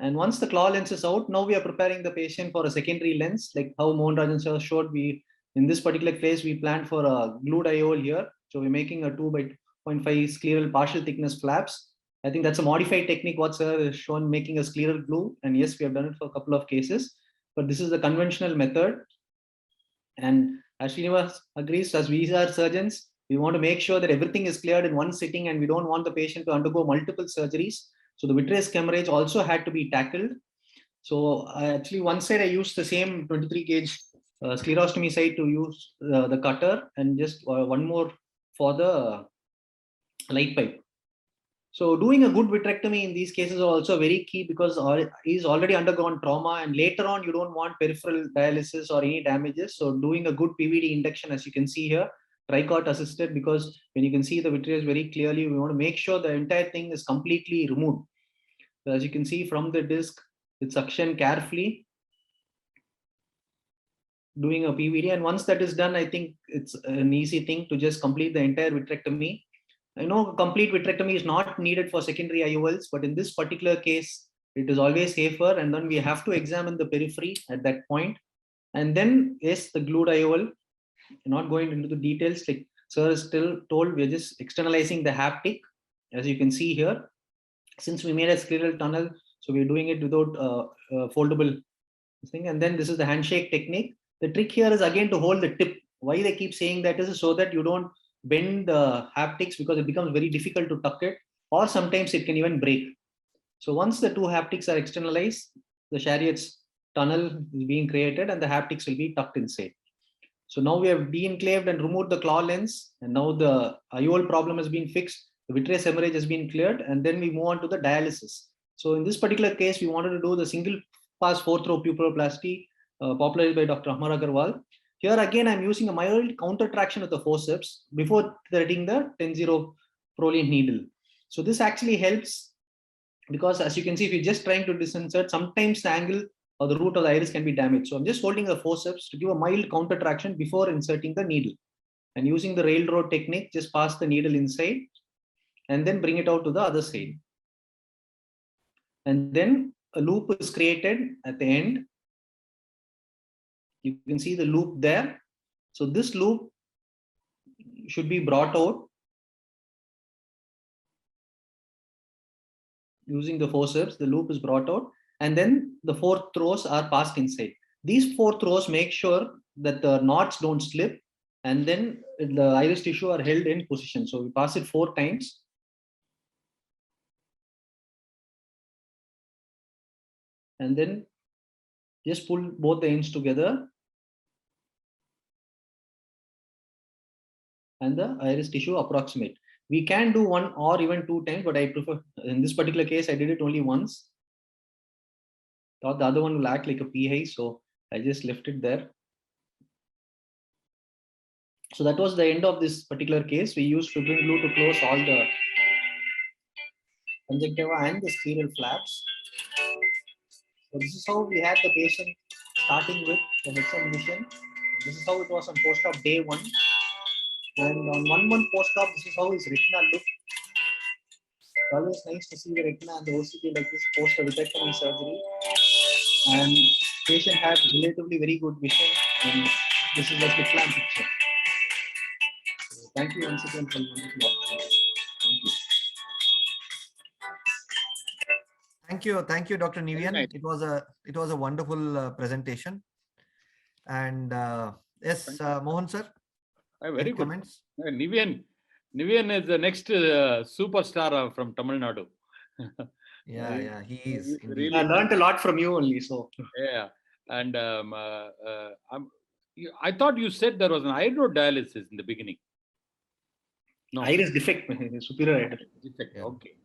[SPEAKER 7] And once the claw lens is out, now we are preparing the patient for a secondary lens, like how Mohan Rajan sir showed. In this particular case, we planned for a glued IOL here. So we're making a 2 by 0.5 scleral partial thickness flaps. I think that's a modified technique what sir has shown, making a scleral glue. And yes, we have done it for a couple of cases, but this is the conventional method. And as Srinivas agrees, as we are surgeons, we want to make sure that everything is cleared in one sitting, and we don't want the patient to undergo multiple surgeries. So the vitreous hemorrhage also had to be tackled. So actually one side I used the same 23 gauge sclerostomy side to use the cutter, and just one more for the light pipe. So doing a good vitrectomy in these cases are also very key, because he's already undergone trauma, and later on you don't want peripheral dialysis or any damages. So doing a good PVD induction, as you can see here, tricot assisted, because when you can see the vitreous very clearly, we want to make sure the entire thing is completely removed. So as you can see from the disc, it's suction carefully, doing a PVD. And once that is done, I think it's an easy thing to just complete the entire vitrectomy. I know complete vitrectomy is not needed for secondary IOLs, but in this particular case, it is always safer. And then we have to examine the periphery at that point. And then, yes, the glued IOL, not going into the details, like sir is still told, we're just externalizing the haptic, as you can see here. Since we made a scleral tunnel, so we're doing it without foldable thing. And then this is the handshake technique. The trick here is again to hold the tip. Why they keep saying that is so that you don't bend the haptics, because it becomes very difficult to tuck it, or sometimes it can even break. So once the two haptics are externalized, the Chariot's tunnel is being created and the haptics will be tucked inside. So now we have de-enclaved and removed the claw lens, and now the IOL problem has been fixed. The vitreous hemorrhage has been cleared, and then we move on to the dialysis. So in this particular case, we wanted to do the single pass 4-throw pupilloplasty popularized by Dr. Amar Agarwal. Here again, I'm using a mild counter traction of the forceps before threading the 10-0 Proliant needle. So this actually helps because, as you can see, if you're just trying to disinsert, sometimes the angle or the root of the iris can be damaged. So I'm just holding the forceps to give a mild counter traction before inserting the needle. And using the railroad technique, just pass the needle inside and then bring it out to the other side. And then a loop is created at the end. You can see the loop there. So this loop should be brought out using the forceps. The loop is brought out, and then the 4 throws are passed inside. These 4 throws make sure that the knots don't slip, and then the iris tissue are held in position. So we pass it 4 times. And then just pull both the ends together. And the iris tissue approximate. We can do 1 or even 2 times, but I prefer, in this particular case, I did it only once. Thought the other one will act like a PI, so I just left it there. So that was the end of this particular case. We used fibrin glue to close all the conjunctiva and the scleral flaps. So this is how we had the patient starting with the examination. This is how it was on post-op day 1. And on 1 month post-op, this is how his retina looked. It's always nice to see the retina and the OCT like this post a vitrectomy surgery. And patient had relatively very good vision. And this is a slit lamp picture. So thank you once again for the wonderful opportunity. Thank you.
[SPEAKER 11] Thank you, Dr. Nivian.
[SPEAKER 2] Nice.
[SPEAKER 11] It was a wonderful presentation. And yes, Mohan sir.
[SPEAKER 2] Very good.
[SPEAKER 11] Comments?
[SPEAKER 2] Nivian is the next superstar from Tamil Nadu.
[SPEAKER 11] Yeah, he is.
[SPEAKER 7] Really, I learned a lot from you only. So
[SPEAKER 2] yeah, and I thought you said there was an iridodialysis in the beginning.
[SPEAKER 7] No, iris defect, superior iris
[SPEAKER 2] defect. Yeah. Okay,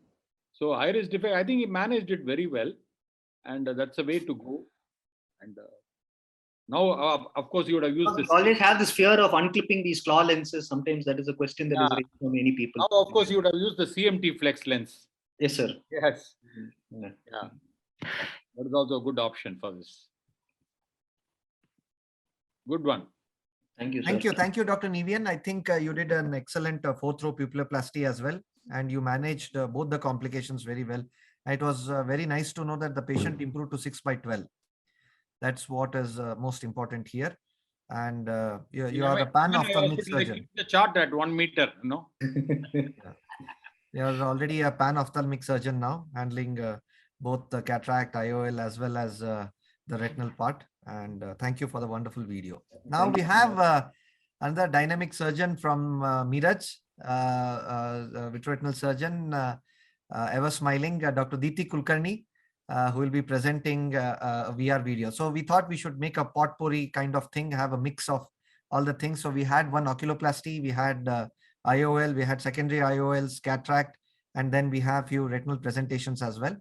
[SPEAKER 2] so iris defect. I think he managed it very well, and that's a way to go. And now, of course, you would have used this.
[SPEAKER 7] Always have this fear of unclipping these claw lenses. Sometimes that is a question that is raised for many people.
[SPEAKER 2] Now, of course, you would have used the CMT flex lens.
[SPEAKER 7] Yes, sir.
[SPEAKER 2] Yes. Yeah. That is also a good option for this. Good one.
[SPEAKER 7] Thank you,
[SPEAKER 11] sir. Thank you, Dr. Nivian. I think you did an excellent 4-throw pupilloplasty as well, and you managed both the complications very well. It was very nice to know that the patient improved to 6/12. That's what is most important here. And you are a pan-ophthalmic surgeon.
[SPEAKER 2] The chart at 1 meter, no?
[SPEAKER 11] You are already a pan-ophthalmic surgeon now, handling both the cataract, IOL, as well as the retinal part. And thank you for the wonderful video. Now we have another dynamic surgeon from Miraj, vitreoretinal surgeon, ever smiling, Dr. Deepti Kulkarni. Who will be presenting a VR video. So we thought we should make a potpourri kind of thing, have a mix of all the things. So we had one oculoplasty, we had IOL, we had secondary IOLs, cataract, and then we have few retinal presentations as well.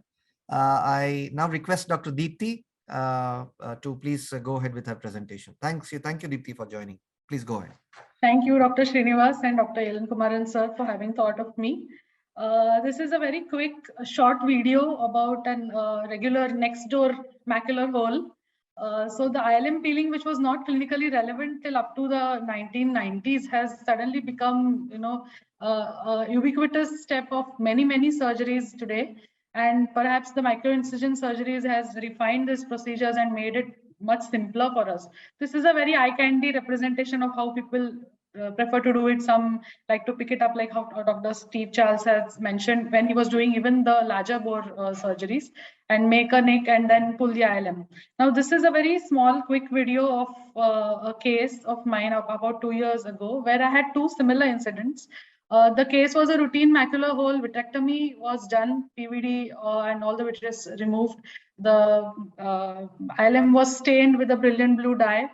[SPEAKER 11] I now request Dr. Deepti to please go ahead with her presentation. Thank you, Deepti, for joining. Please go ahead.
[SPEAKER 15] Thank you, Dr. Srinivas and Dr. Ellen Kumaran sir, for having thought of me. This is a very quick, short video about an regular next door macular hole. So the ILM peeling, which was not clinically relevant till up to the 1990s, has suddenly become, a ubiquitous step of many surgeries today. And perhaps the microincision surgeries has refined these procedures and made it much simpler for us. This is a very eye candy representation of how people prefer to do it. Some like to pick it up like how Dr. Steve Charles has mentioned when he was doing even the larger bore surgeries, and make a nick and then pull the ILM. Now this is a very small quick video of a case of mine of about 2 years ago where I had 2 similar incidents. The case was a routine macular hole. Vitrectomy was done, PVD and all the vitreous removed. The ILM was stained with a brilliant blue dye.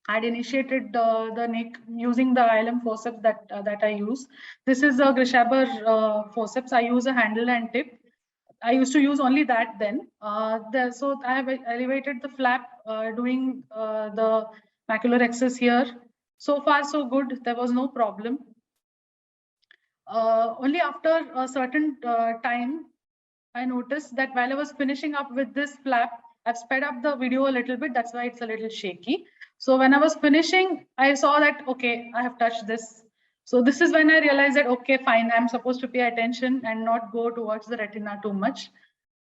[SPEAKER 15] I'd initiated the nick using the ILM forceps that I use. This is a Grishaber forceps. I use a handle and tip. I used to use only that then. So I have elevated the flap, doing the macular excess here. So far, so good. There was no problem. Only after a certain time, I noticed that while I was finishing up with this flap, I've sped up the video a little bit. That's why it's a little shaky. So when I was finishing, I saw that, okay, I have touched this. So this is when I realized that, okay, fine, I'm supposed to pay attention and not go towards the retina too much.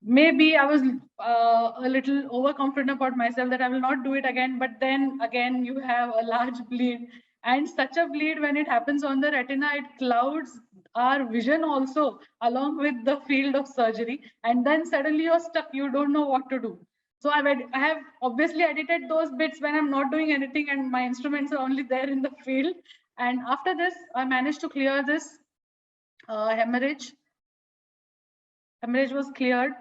[SPEAKER 15] Maybe I was a little overconfident about myself that I will not do it again. But then again, you have a large bleed, and such a bleed, when it happens on the retina, it clouds our vision also along with the field of surgery. And then suddenly you're stuck, you don't know what to do. So I have obviously edited those bits when I'm not doing anything and my instruments are only there in the field. And after this, I managed to clear this hemorrhage. Hemorrhage was cleared.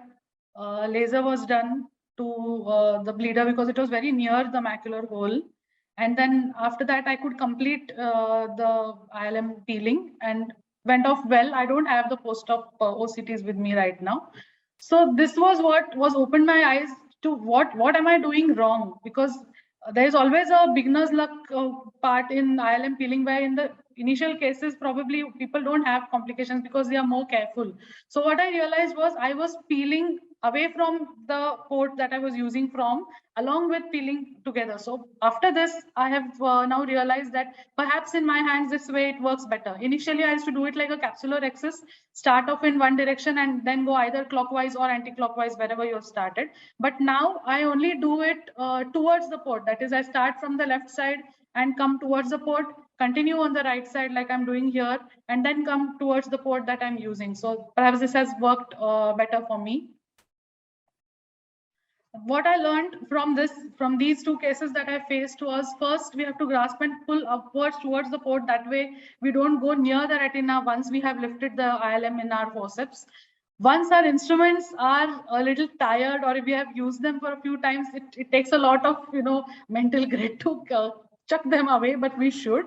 [SPEAKER 15] Laser was done to the bleeder because it was very near the macular hole. And then after that, I could complete the ILM peeling and went off well. I don't have the post-op OCTs with me right now. So this was what was opened my eyes to what am I doing wrong? Because there is always a beginner's luck part in ILM peeling, where in the initial cases, probably people don't have complications because they are more careful. So what I realized was I was peeling away from the port that I was using from, along with peeling together. So after this, I have now realized that perhaps in my hands, this way it works better. Initially, I used to do it like a capsular axis, start off in one direction and then go either clockwise or anti-clockwise wherever you have started. But now I only do it towards the port. That is, I start from the left side and come towards the port, continue on the right side like I'm doing here, and then come towards the port that I'm using. So perhaps this has worked better for me. What I learned from these two cases that I faced was, first, we have to grasp and pull upwards towards the port. That way, we don't go near the retina once we have lifted the ILM in our forceps. Once our instruments are a little tired, or if we have used them for a few times, it takes a lot of mental grit to chuck them away, but we should.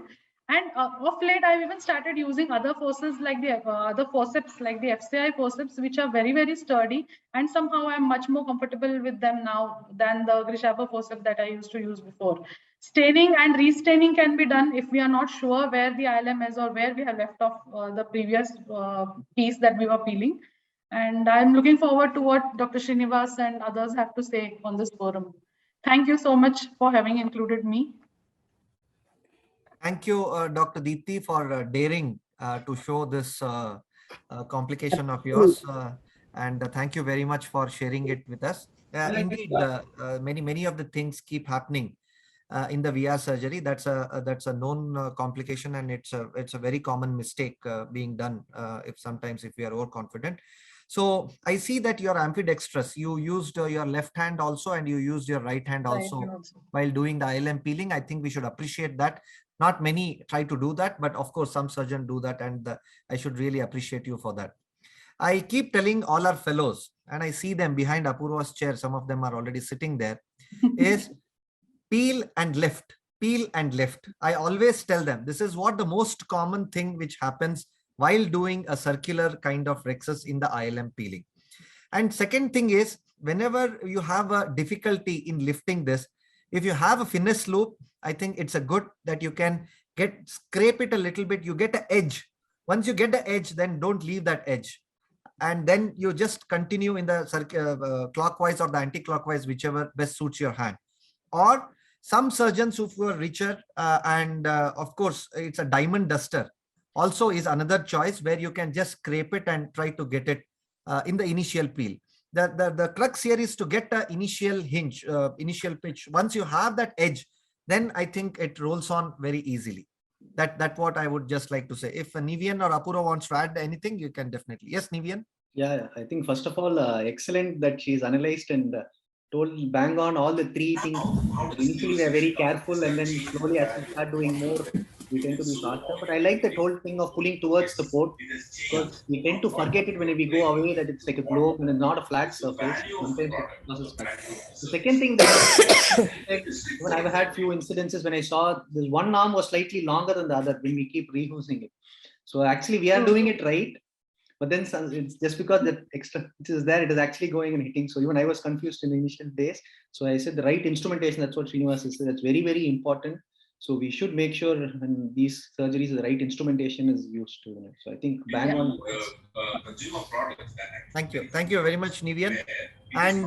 [SPEAKER 15] And of late, I've even started using other forces like the other forceps, like the FCI forceps, which are very, very sturdy. And somehow I'm much more comfortable with them now than the Grishaber forceps that I used to use before. Staining and restaining can be done if we are not sure where the ILM is or where we have left off the previous piece that we were peeling. And I'm looking forward to what Dr. Srinivas and others have to say on this forum. Thank you so much for having included me.
[SPEAKER 11] Thank you, Dr. Deepti, for daring to show this complication of yours. And thank you very much for sharing it with us. Indeed, many of the things keep happening in the VR surgery. That's a known complication, and it's a very common mistake being done sometimes if we are overconfident. So I see that you're ambidextrous. You used your left hand also, and you used your right hand also while doing the ILM peeling. I think we should appreciate that. Not many try to do that, but of course some surgeons do that, and I should really appreciate you for that. I keep telling all our fellows, and I see them behind Apurva's chair, some of them are already sitting there, is peel and lift, peel and lift. I always tell them this is what the most common thing which happens while doing a circular kind of rhexis in the ILM peeling. And second thing is, whenever you have a difficulty in lifting this, if you have a finesse loop, I think it's a good that you can scrape it a little bit. You get an edge. Once you get the edge, then don't leave that edge. And then you just continue in the clockwise or the anti-clockwise, whichever best suits your hand. Or some surgeons who are richer, of course, it's a diamond duster also is another choice, where you can just scrape it and try to get it in the initial peel. The crux here is to get the initial hinge, initial pitch. Once you have that edge, then I think it rolls on very easily. That's what I would just like to say. If Nivian or Apurva wants to add anything, you can definitely. Yes, Nivian?
[SPEAKER 7] Yeah, I think first of all, excellent that she's analyzed and told bang on all the three things. Initially, we are very careful, and then slowly as we start doing more, we tend to be faster. But I like that whole thing of pulling towards the port, because we tend to forget it when we go away that it's like a globe and it's not a flat surface. Sometimes it crosses back. The second thing that when I've had few incidences when I saw this one arm was slightly longer than the other when we keep reusing it. So actually we are doing it right. But then it's just because that extra is there, it is actually going and hitting. So even I was confused in the initial days. So I said the right instrumentation, that's what Srinivas said. That's very, very important. So we should make sure when these surgeries, the right instrumentation is used to. So I think bang on.
[SPEAKER 11] Thank you. Thank you very much, Nivian. And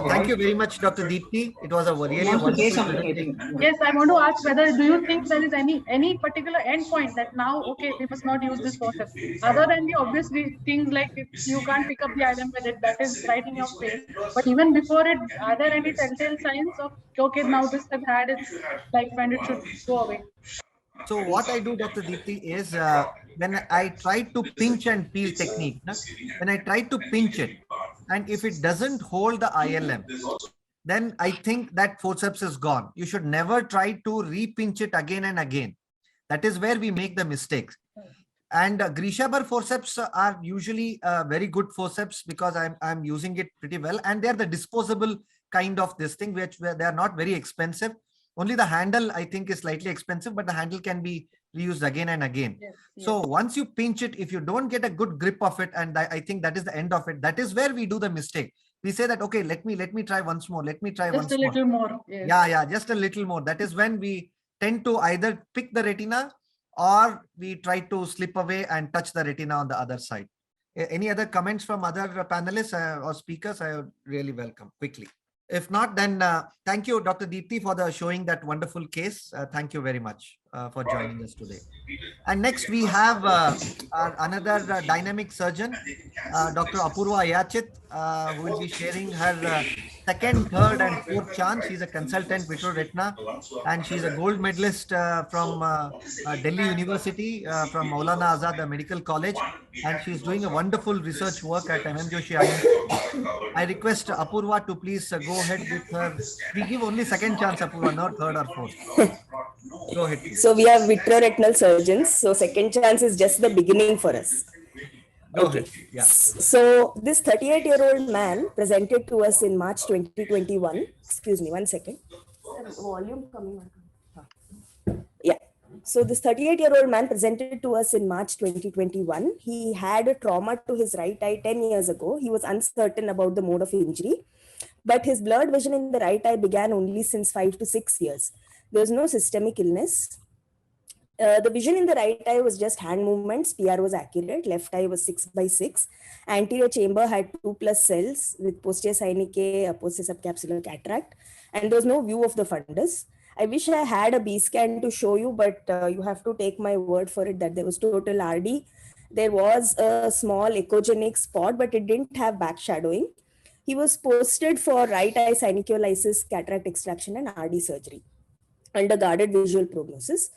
[SPEAKER 11] thank you very much, Dr. Deepti. It was a really wonderful presentation.
[SPEAKER 15] Yes, I want to ask whether do you think there is any particular endpoint that now, okay, we must not use this forceps, other than the obvious things like if you can't pick up the item with it, that is right in your face. But even before it, are there any telltale signs of, okay, now this has had its life and it should go away?
[SPEAKER 11] So what I do, Dr. Deepti, is when I try to pinch and peel technique, when I try to pinch it, and if it doesn't hold the ILM, then I think that forceps is gone. You should never try to re-pinch it again and again. That is where we make the mistakes. And Grishabar forceps are usually very good forceps because I'm using it pretty well. And they're the disposable kind of this thing, which they are not very expensive. Only the handle, I think, is slightly expensive, but the handle can be reused again and again. Yes, yes. So once you pinch it, if you don't get a good grip of it, and I think that is the end of it, that is where we do the mistake. We say that, okay, let me try once more. Let me try once more.
[SPEAKER 15] Just a little more. Yes.
[SPEAKER 11] Yeah, just a little more. That is when we tend to either pick the retina or we try to slip away and touch the retina on the other side. Any other comments from other panelists or speakers? I would really welcome quickly. If not, then thank you, Dr. Deepti, for showing that wonderful case. Thank you very much for joining us today. And next we have another dynamic surgeon, Dr. Apurva Ayachit, who will be sharing her second, third, and fourth chance. She's a consultant vitreoretina, and she's a gold medalist from Delhi University, from Maulana Azad Medical College, and she's doing a wonderful research work at MM Joshi IIT. I request Apurva to please go ahead with her. We give only second chance, Apurva, not third or fourth. Go ahead, please.
[SPEAKER 16] So we are vitreoretinal surgeons. So second chance is just the beginning for us.
[SPEAKER 11] Okay. Yeah.
[SPEAKER 16] So this 38-year-old man presented to us in March 2021. Excuse me, 1 second. Volume coming on. Yeah. So this 38-year-old man presented to us in March 2021. He had a trauma to his right eye 10 years ago. He was uncertain about the mode of injury, but his blurred vision in the right eye began only since 5 to 6 years. There was no systemic illness. The vision in the right eye was just hand movements. PR was accurate. Left eye was 6/6. Anterior chamber had 2+ cells with posterior synechiae, posterior subcapsular cataract, and there was no view of the fundus. I wish I had a B scan to show you, but you have to take my word for it that there was total RD. There was a small echogenic spot, but it didn't have back shadowing. He was posted for right eye synechiolisis, cataract extraction, and RD surgery under guarded visual prognosis.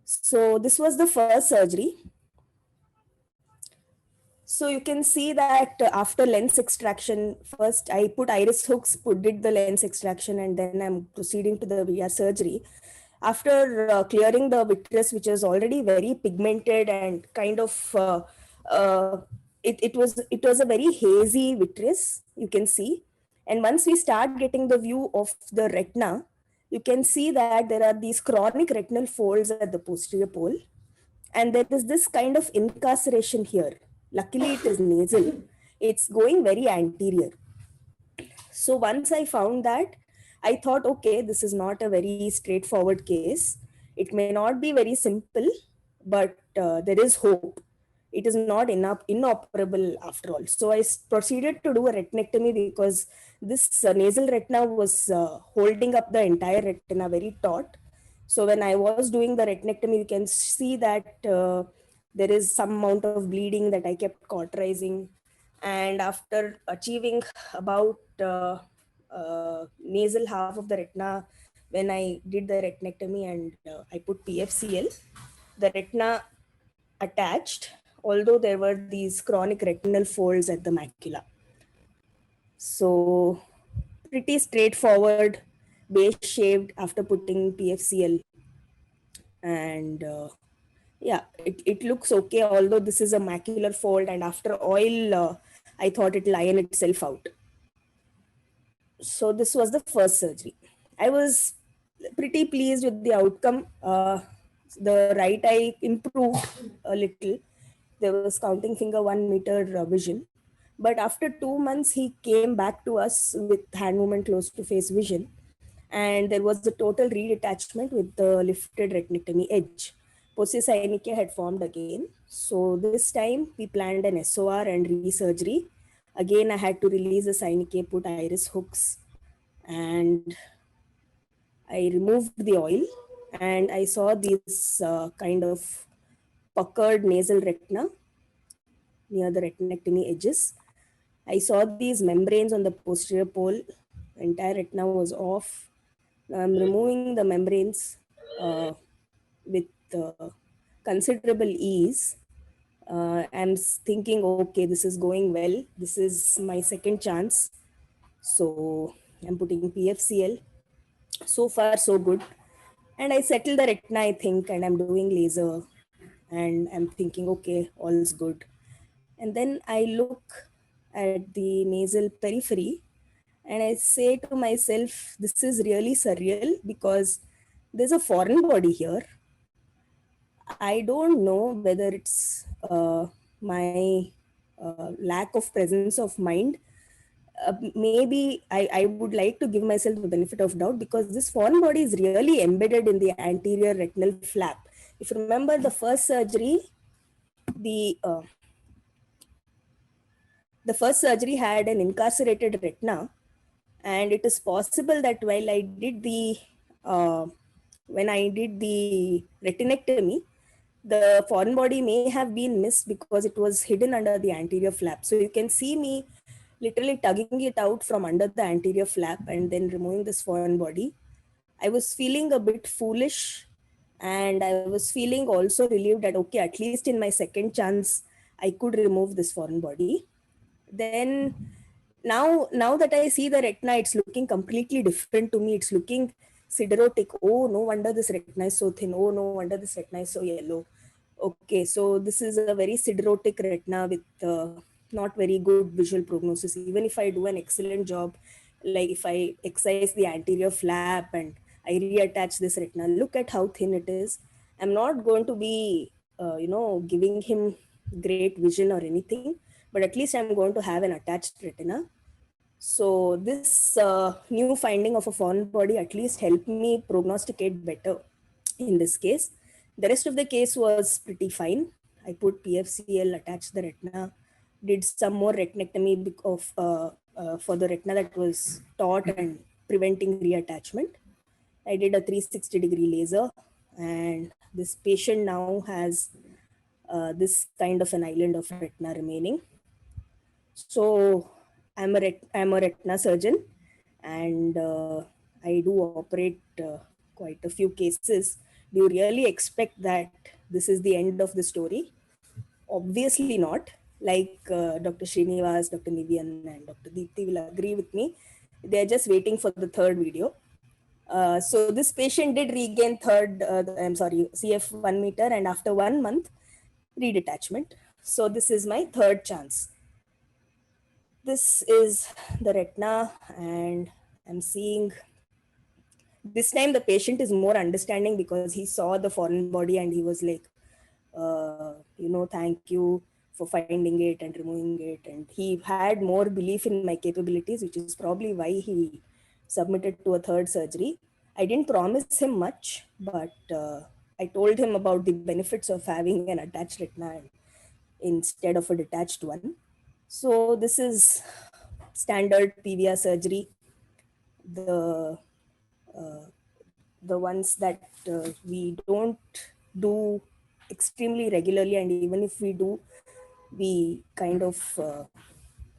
[SPEAKER 16] So this was the first surgery. So you can see that after lens extraction, first I put iris hooks, did the lens extraction, and then I'm proceeding to the VR surgery. After clearing the vitreous, which is already very pigmented and kind of, it was a very hazy vitreous, you can see. And once we start getting the view of the retina, you can see that there are these chronic retinal folds at the posterior pole. And there is this kind of incarceration here. Luckily, it is nasal. It's going very anterior. So once I found that, I thought, okay, this is not a very straightforward case. It may not be very simple, but there is hope. It is not inoperable after all. So I proceeded to do a retinectomy because this nasal retina was holding up the entire retina very taut. So when I was doing the retinectomy, you can see that there is some amount of bleeding that I kept cauterizing. And after achieving about nasal half of the retina, when I did the retinectomy and I put PFCL, the retina attached, although there were these chronic retinal folds at the macula. So pretty straightforward, base shaved after putting PFCL. And yeah, it looks okay, although this is a macular fold, and after oil, I thought it'll iron itself out. So this was the first surgery. I was pretty pleased with the outcome. The right eye improved a little. There was counting finger 1 meter vision. But after 2 months, he came back to us with hand movement close to face vision. And there was a total redetachment with the lifted retinectomy edge. Posterior synechia had formed again. So this time we planned an SOR and resurgery. Again, I had to release the synechia, put iris hooks, and I removed the oil, and I saw this kind of puckered nasal retina near the retinectomy edges. I saw these membranes on the posterior pole. The entire retina was off. I'm removing the membranes with considerable ease. I'm thinking, okay, this is going well. This is my second chance. So I'm putting PFCL. So far, so good. And I settled the retina, I think, and I'm doing laser. And I'm thinking, okay, all's good. And then I look at the nasal periphery and I say to myself, this is really surreal because there's a foreign body here. I don't know whether it's my lack of presence of mind. Maybe I would like to give myself the benefit of doubt because this foreign body is really embedded in the anterior retinal flap. If you remember the first surgery, the first surgery had an incarcerated retina, and it is possible that while I did the when I did the retinectomy, the foreign body may have been missed because it was hidden under the anterior flap. So you can see me literally tugging it out from under the anterior flap and then removing this foreign body. I was feeling a bit foolish, and I was feeling also relieved that, okay, at least in my second chance, I could remove this foreign body. Then now that I see the retina, it's looking completely different to me. It's looking siderotic. Oh, no wonder this retina is so thin. Oh, no wonder this retina is so yellow. Okay, so this is a very siderotic retina with not very good visual prognosis. Even if I do an excellent job, like if I excise the anterior flap and I reattach this retina, look at how thin it is. I'm not going to be, giving him great vision or anything, but at least I'm going to have an attached retina. So this new finding of a foreign body at least helped me prognosticate better in this case. The rest of the case was pretty fine. I put PFCL, attached the retina, did some more retinectomy for the retina that was taut and preventing reattachment. I did a 360-degree laser, and this patient now has this kind of an island of retina remaining. So I'm a retina surgeon, and I do operate quite a few cases. Do you really expect that this is the end of the story? Obviously not. Like Dr. Srinivas, Dr. Nivian, and Dr. Deepti will agree with me. They're just waiting for the third video. So this patient did regain CF 1 meter, and after 1 month, redetachment. So this is my third chance. This is the retina, and I'm seeing this time the patient is more understanding because he saw the foreign body and he was like, thank you for finding it and removing it. And he had more belief in my capabilities, which is probably why he submitted to a third surgery. I didn't promise him much, but I told him about the benefits of having an attached retina instead of a detached one. So this is standard PVR surgery. The ones that we don't do extremely regularly, and even if we do, we kind of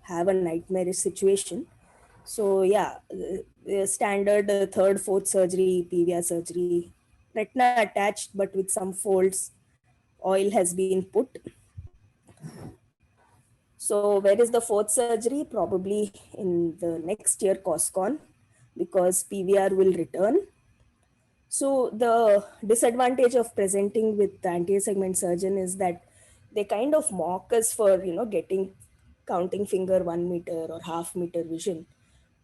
[SPEAKER 16] have a nightmarish situation. So yeah, standard third, fourth surgery, PVR surgery, retina attached but with some folds, oil has been put. So where is the fourth surgery? Probably in the next year COSCON, because PVR will return. So the disadvantage of presenting with the anterior segment surgeon is that they kind of mock us for, getting counting finger 1 meter or half meter vision.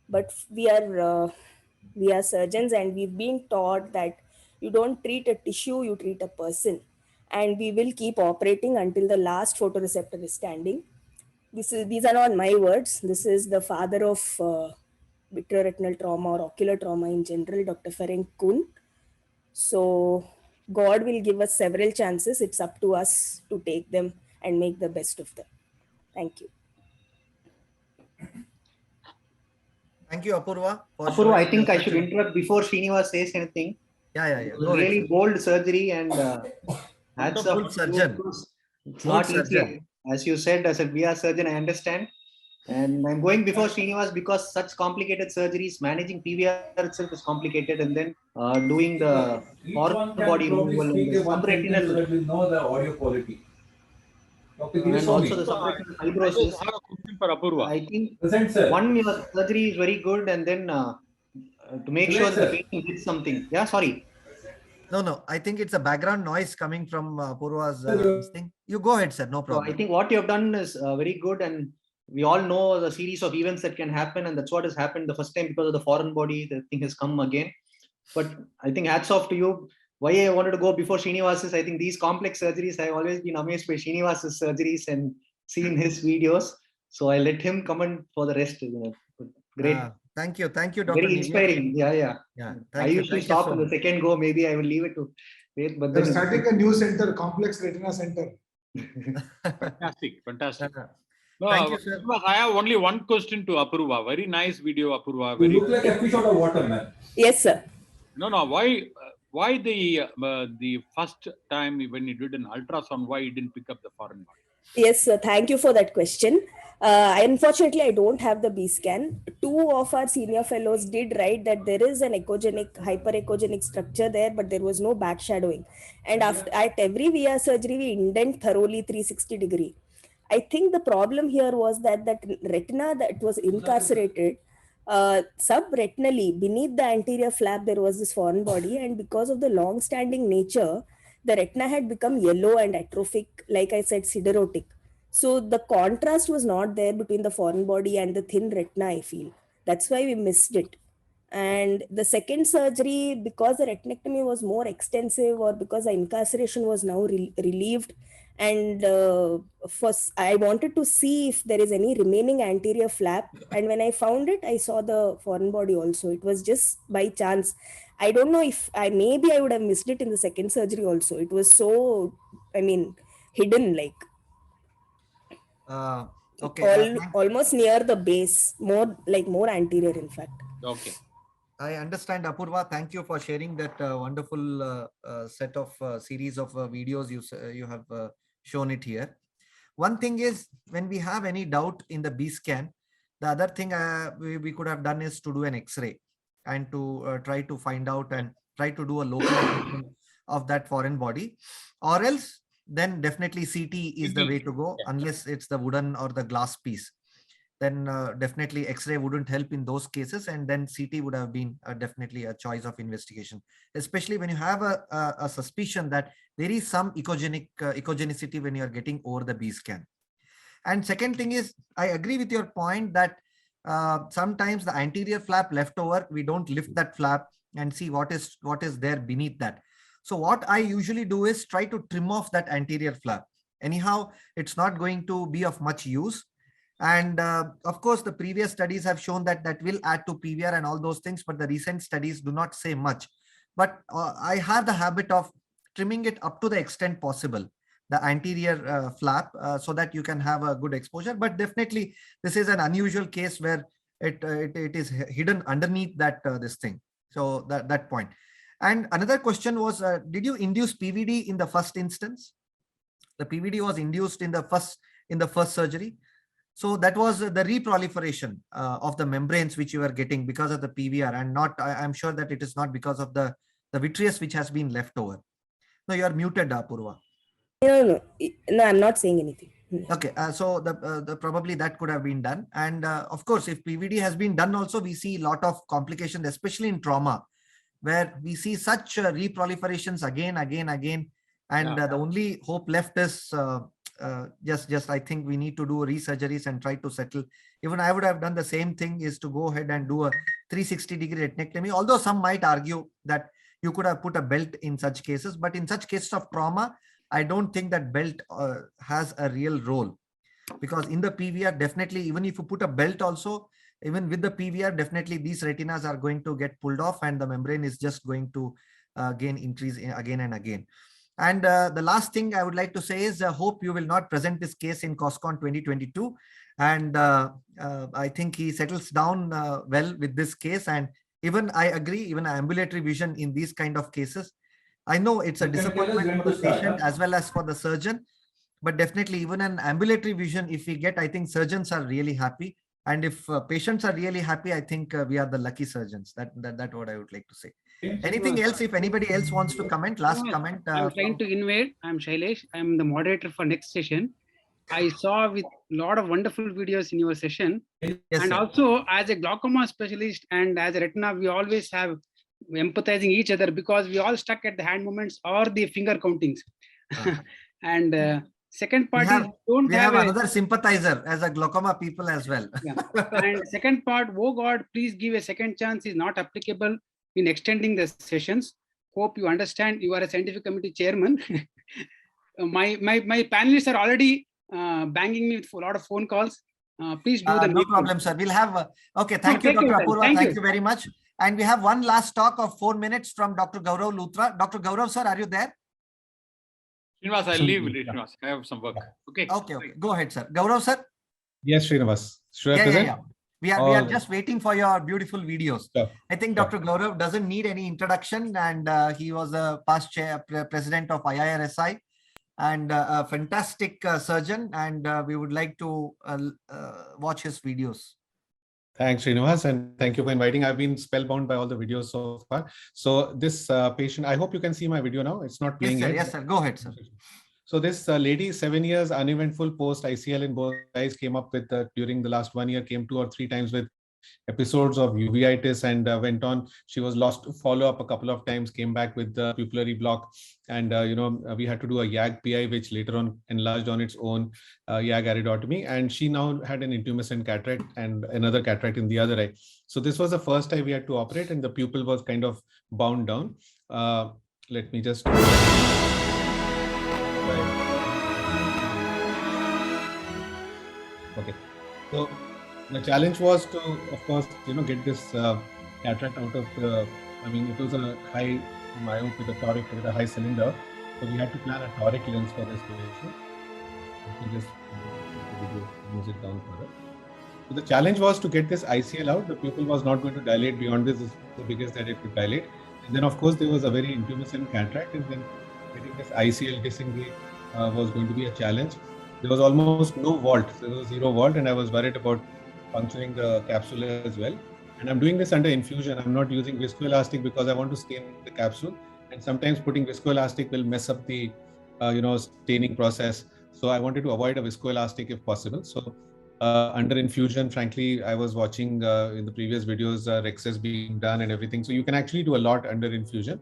[SPEAKER 16] But we are surgeons, and we've been taught that you don't treat a tissue, you treat a person. And we will keep operating until the last photoreceptor is standing. These are not my words. This is the father of vitreoretinal trauma or ocular trauma in general, Dr. Ferenc Kuhn. So God will give us several chances. It's up to us to take them and make the best of them. Thank you.
[SPEAKER 11] Thank you, Apurva.
[SPEAKER 7] Apurva, I think I should interrupt before Srinivas says anything.
[SPEAKER 11] Yeah.
[SPEAKER 7] It was really bold surgery, and hats off.
[SPEAKER 11] Surgeon.
[SPEAKER 7] It's not easy. As you said, as a VR surgeon, I understand. And I'm going before Srinivas because such complicated surgeries, managing PVR itself is complicated, and then doing the foreign body removal and the subretinal,
[SPEAKER 5] so that we know the audio quality.
[SPEAKER 7] and also the subretinal fibrosis.
[SPEAKER 2] I have a question for Apurva.
[SPEAKER 7] I think
[SPEAKER 5] Present, sir.
[SPEAKER 7] one your surgery is very good, and then to make sure that the patient gets something. Yeah, sorry.
[SPEAKER 11] No. I think it's a background noise coming from Apurva's thing. You go ahead, sir. No problem.
[SPEAKER 7] So I think what you have done is very good, and we all know the series of events that can happen, and that's what has happened the first time because of the foreign body. The thing has come again. But I think hats off to you. Why I wanted to go before Srinivas's, I think these complex surgeries, I've always been amazed by Srinivas's surgeries and seen his videos. So I let him comment for the rest. Great.
[SPEAKER 11] Thank you, Dr.
[SPEAKER 7] Very inspiring. Yeah. I usually stop in the second go. Maybe I will leave it to wait. But
[SPEAKER 10] They're starting a new center, Complex Retina Center.
[SPEAKER 2] Fantastic. No,
[SPEAKER 11] Thank you, sir.
[SPEAKER 2] I have only one question to Apurva. Very nice video, Apurva.
[SPEAKER 5] You
[SPEAKER 2] Very
[SPEAKER 5] look like a fish out of water, man.
[SPEAKER 16] Yes, sir.
[SPEAKER 2] No. Why the first time when you did an ultrasound, why you didn't pick up the foreign body?
[SPEAKER 16] Yes, sir. Thank you for that question. Unfortunately, I don't have the B scan. 2 of our senior fellows did write that there is an hyperechogenic structure there, but there was no backshadowing. And at every VR surgery, we indent thoroughly 360 degree. I think the problem here was that retina that was incarcerated, subretinally beneath the anterior flap, there was this foreign body, and because of the long-standing nature, the retina had become yellow and atrophic, like I said, siderotic. So the contrast was not there between the foreign body and the thin retina, I feel. That's why we missed it. And the second surgery, because the retinectomy was more extensive, or because the incarceration was now relieved, and I wanted to see if there is any remaining anterior flap. And when I found it, I saw the foreign body also. It was just by chance. I don't know if maybe I would have missed it in the second surgery also. It was so, hidden, like.
[SPEAKER 11] Okay.
[SPEAKER 16] Almost near the base, more anterior, in fact.
[SPEAKER 2] Okay.
[SPEAKER 11] I understand, Apurva. Thank you for sharing that wonderful set of series of videos you have shown it here. One thing is, when we have any doubt in the B scan, the other thing we could have done is to do an X-ray and to try to find out and try to do a localization of that foreign body, or else then definitely CT is the way to go, unless it's the wooden or the glass piece. Then definitely X-ray wouldn't help in those cases, and then CT would have been definitely a choice of investigation, especially when you have a suspicion that there is some echogenicity when you are getting over the B scan. And second thing is, I agree with your point that sometimes the anterior flap left over, we don't lift that flap and see what is there beneath that. So what I usually do is try to trim off that anterior flap. Anyhow, it's not going to be of much use. And of course, the previous studies have shown that will add to PVR and all those things, but the recent studies do not say much. But I have the habit of trimming it up to the extent possible, the anterior flap, so that you can have a good exposure. But definitely, this is an unusual case where it is hidden underneath that this thing. So that point. And another question was, did you induce PVD in the first instance? The PVD was induced in the first surgery. So that was the reproliferation of the membranes which you were getting because of the PVR, and not, I'm sure that it is not because of the vitreous which has been left over. No, you are muted, Apurva.
[SPEAKER 16] No, I'm not saying anything.
[SPEAKER 11] Okay, so the probably that could have been done. And of course, if PVD has been done also, we see a lot of complications, especially in trauma. where we see such reproliferations again. And the only hope left is just I think we need to do resurgeries and try to settle. Even I would have done the same thing, is to go ahead and do a 360-degree retinectomy, although some might argue that you could have put a belt in such cases. But in such cases of trauma, I don't think that belt has a real role, because in the PVR, definitely, even if you put a belt also, even with the PVR, definitely these retinas are going to get pulled off and the membrane is just going to again increase again and again. And the last thing I would like to say is, hope you will not present this case in COSCON 2022. And I think he settles down well with this case. And even I agree, even ambulatory vision in these kind of cases, I know it's a disappointment for the patient as well as for the surgeon, but definitely even an ambulatory vision, if we get, I think surgeons are really happy. And if patients are really happy, I think we are the lucky surgeons. That's what I would like to say. Anything else, if anybody else wants to comment, last comment.
[SPEAKER 17] I'm trying to invade. I'm Shailesh. I'm the moderator for next session. I saw with a lot of wonderful videos in your session.
[SPEAKER 11] Yes,
[SPEAKER 17] and
[SPEAKER 11] sir.
[SPEAKER 17] also as a glaucoma specialist and as a retina, we always have empathizing each other, because we all stuck at the hand movements or the finger countings. And second part is
[SPEAKER 11] we have another sympathizer as a glaucoma people as well.
[SPEAKER 17] And second part, oh God, please give a second chance, is not applicable in extending the sessions. Hope you understand. You are a scientific committee chairman. My panelists are already banging me with a lot of phone calls. Please do the
[SPEAKER 11] no problem, sir. We'll have okay. Thank you, Dr. Apurva. Thank you very much. And we have one last talk of 4 minutes from Dr. Gaurav Luthra. Dr. Gaurav, sir, are you there?
[SPEAKER 2] Srinivas, I'll leave. Srinivas, I have some work. Okay.
[SPEAKER 11] Okay. Go ahead, sir. Gaurav, sir.
[SPEAKER 18] Yes, Srinivas. Should I present?
[SPEAKER 11] We are just waiting for your beautiful videos. I think Dr. Gaurav doesn't need any introduction, and he was a past president of IIRSI and a fantastic surgeon, and we would like to watch his videos.
[SPEAKER 18] Thanks, Srinivas, and thank you for inviting. I've been spellbound by all the videos so far. So this patient, I hope you can see my video now. It's not playing yet.
[SPEAKER 11] Yes, sir. Go ahead, sir.
[SPEAKER 18] So this lady, 7 years uneventful post ICL in both eyes, came up with during the last 1 year, came 2 or 3 times with episodes of uveitis and went on. She was lost to follow up a couple of times, came back with the pupillary block, and we had to do a YAG PI, which later on enlarged on its own, YAG iridotomy, and she now had an intumescent cataract and another cataract in the other eye. So this was the first time we had to operate, and the pupil was kind of bound down. Let me just okay. So the challenge was to, of course, get this cataract out of the, it was a high myope with a toric, with a high cylinder. So we had to plan a toric lens for this patient. Let me just move it down further. So the challenge was to get this ICL out. The pupil was not going to dilate beyond this. This is the biggest that it could dilate. And then, of course, there was a very intumescent cataract, and then getting this ICL disengaged was going to be a challenge. There was almost no vault. There was 0 vault, and I was worried about puncturing the capsule as well. And I'm doing this under infusion. I'm not using viscoelastic because I want to stain the capsule. And sometimes putting viscoelastic will mess up the, staining process. So I wanted to avoid a viscoelastic if possible. So under infusion, frankly, I was watching in the previous videos, Rexes being done and everything. So you can actually do a lot under infusion.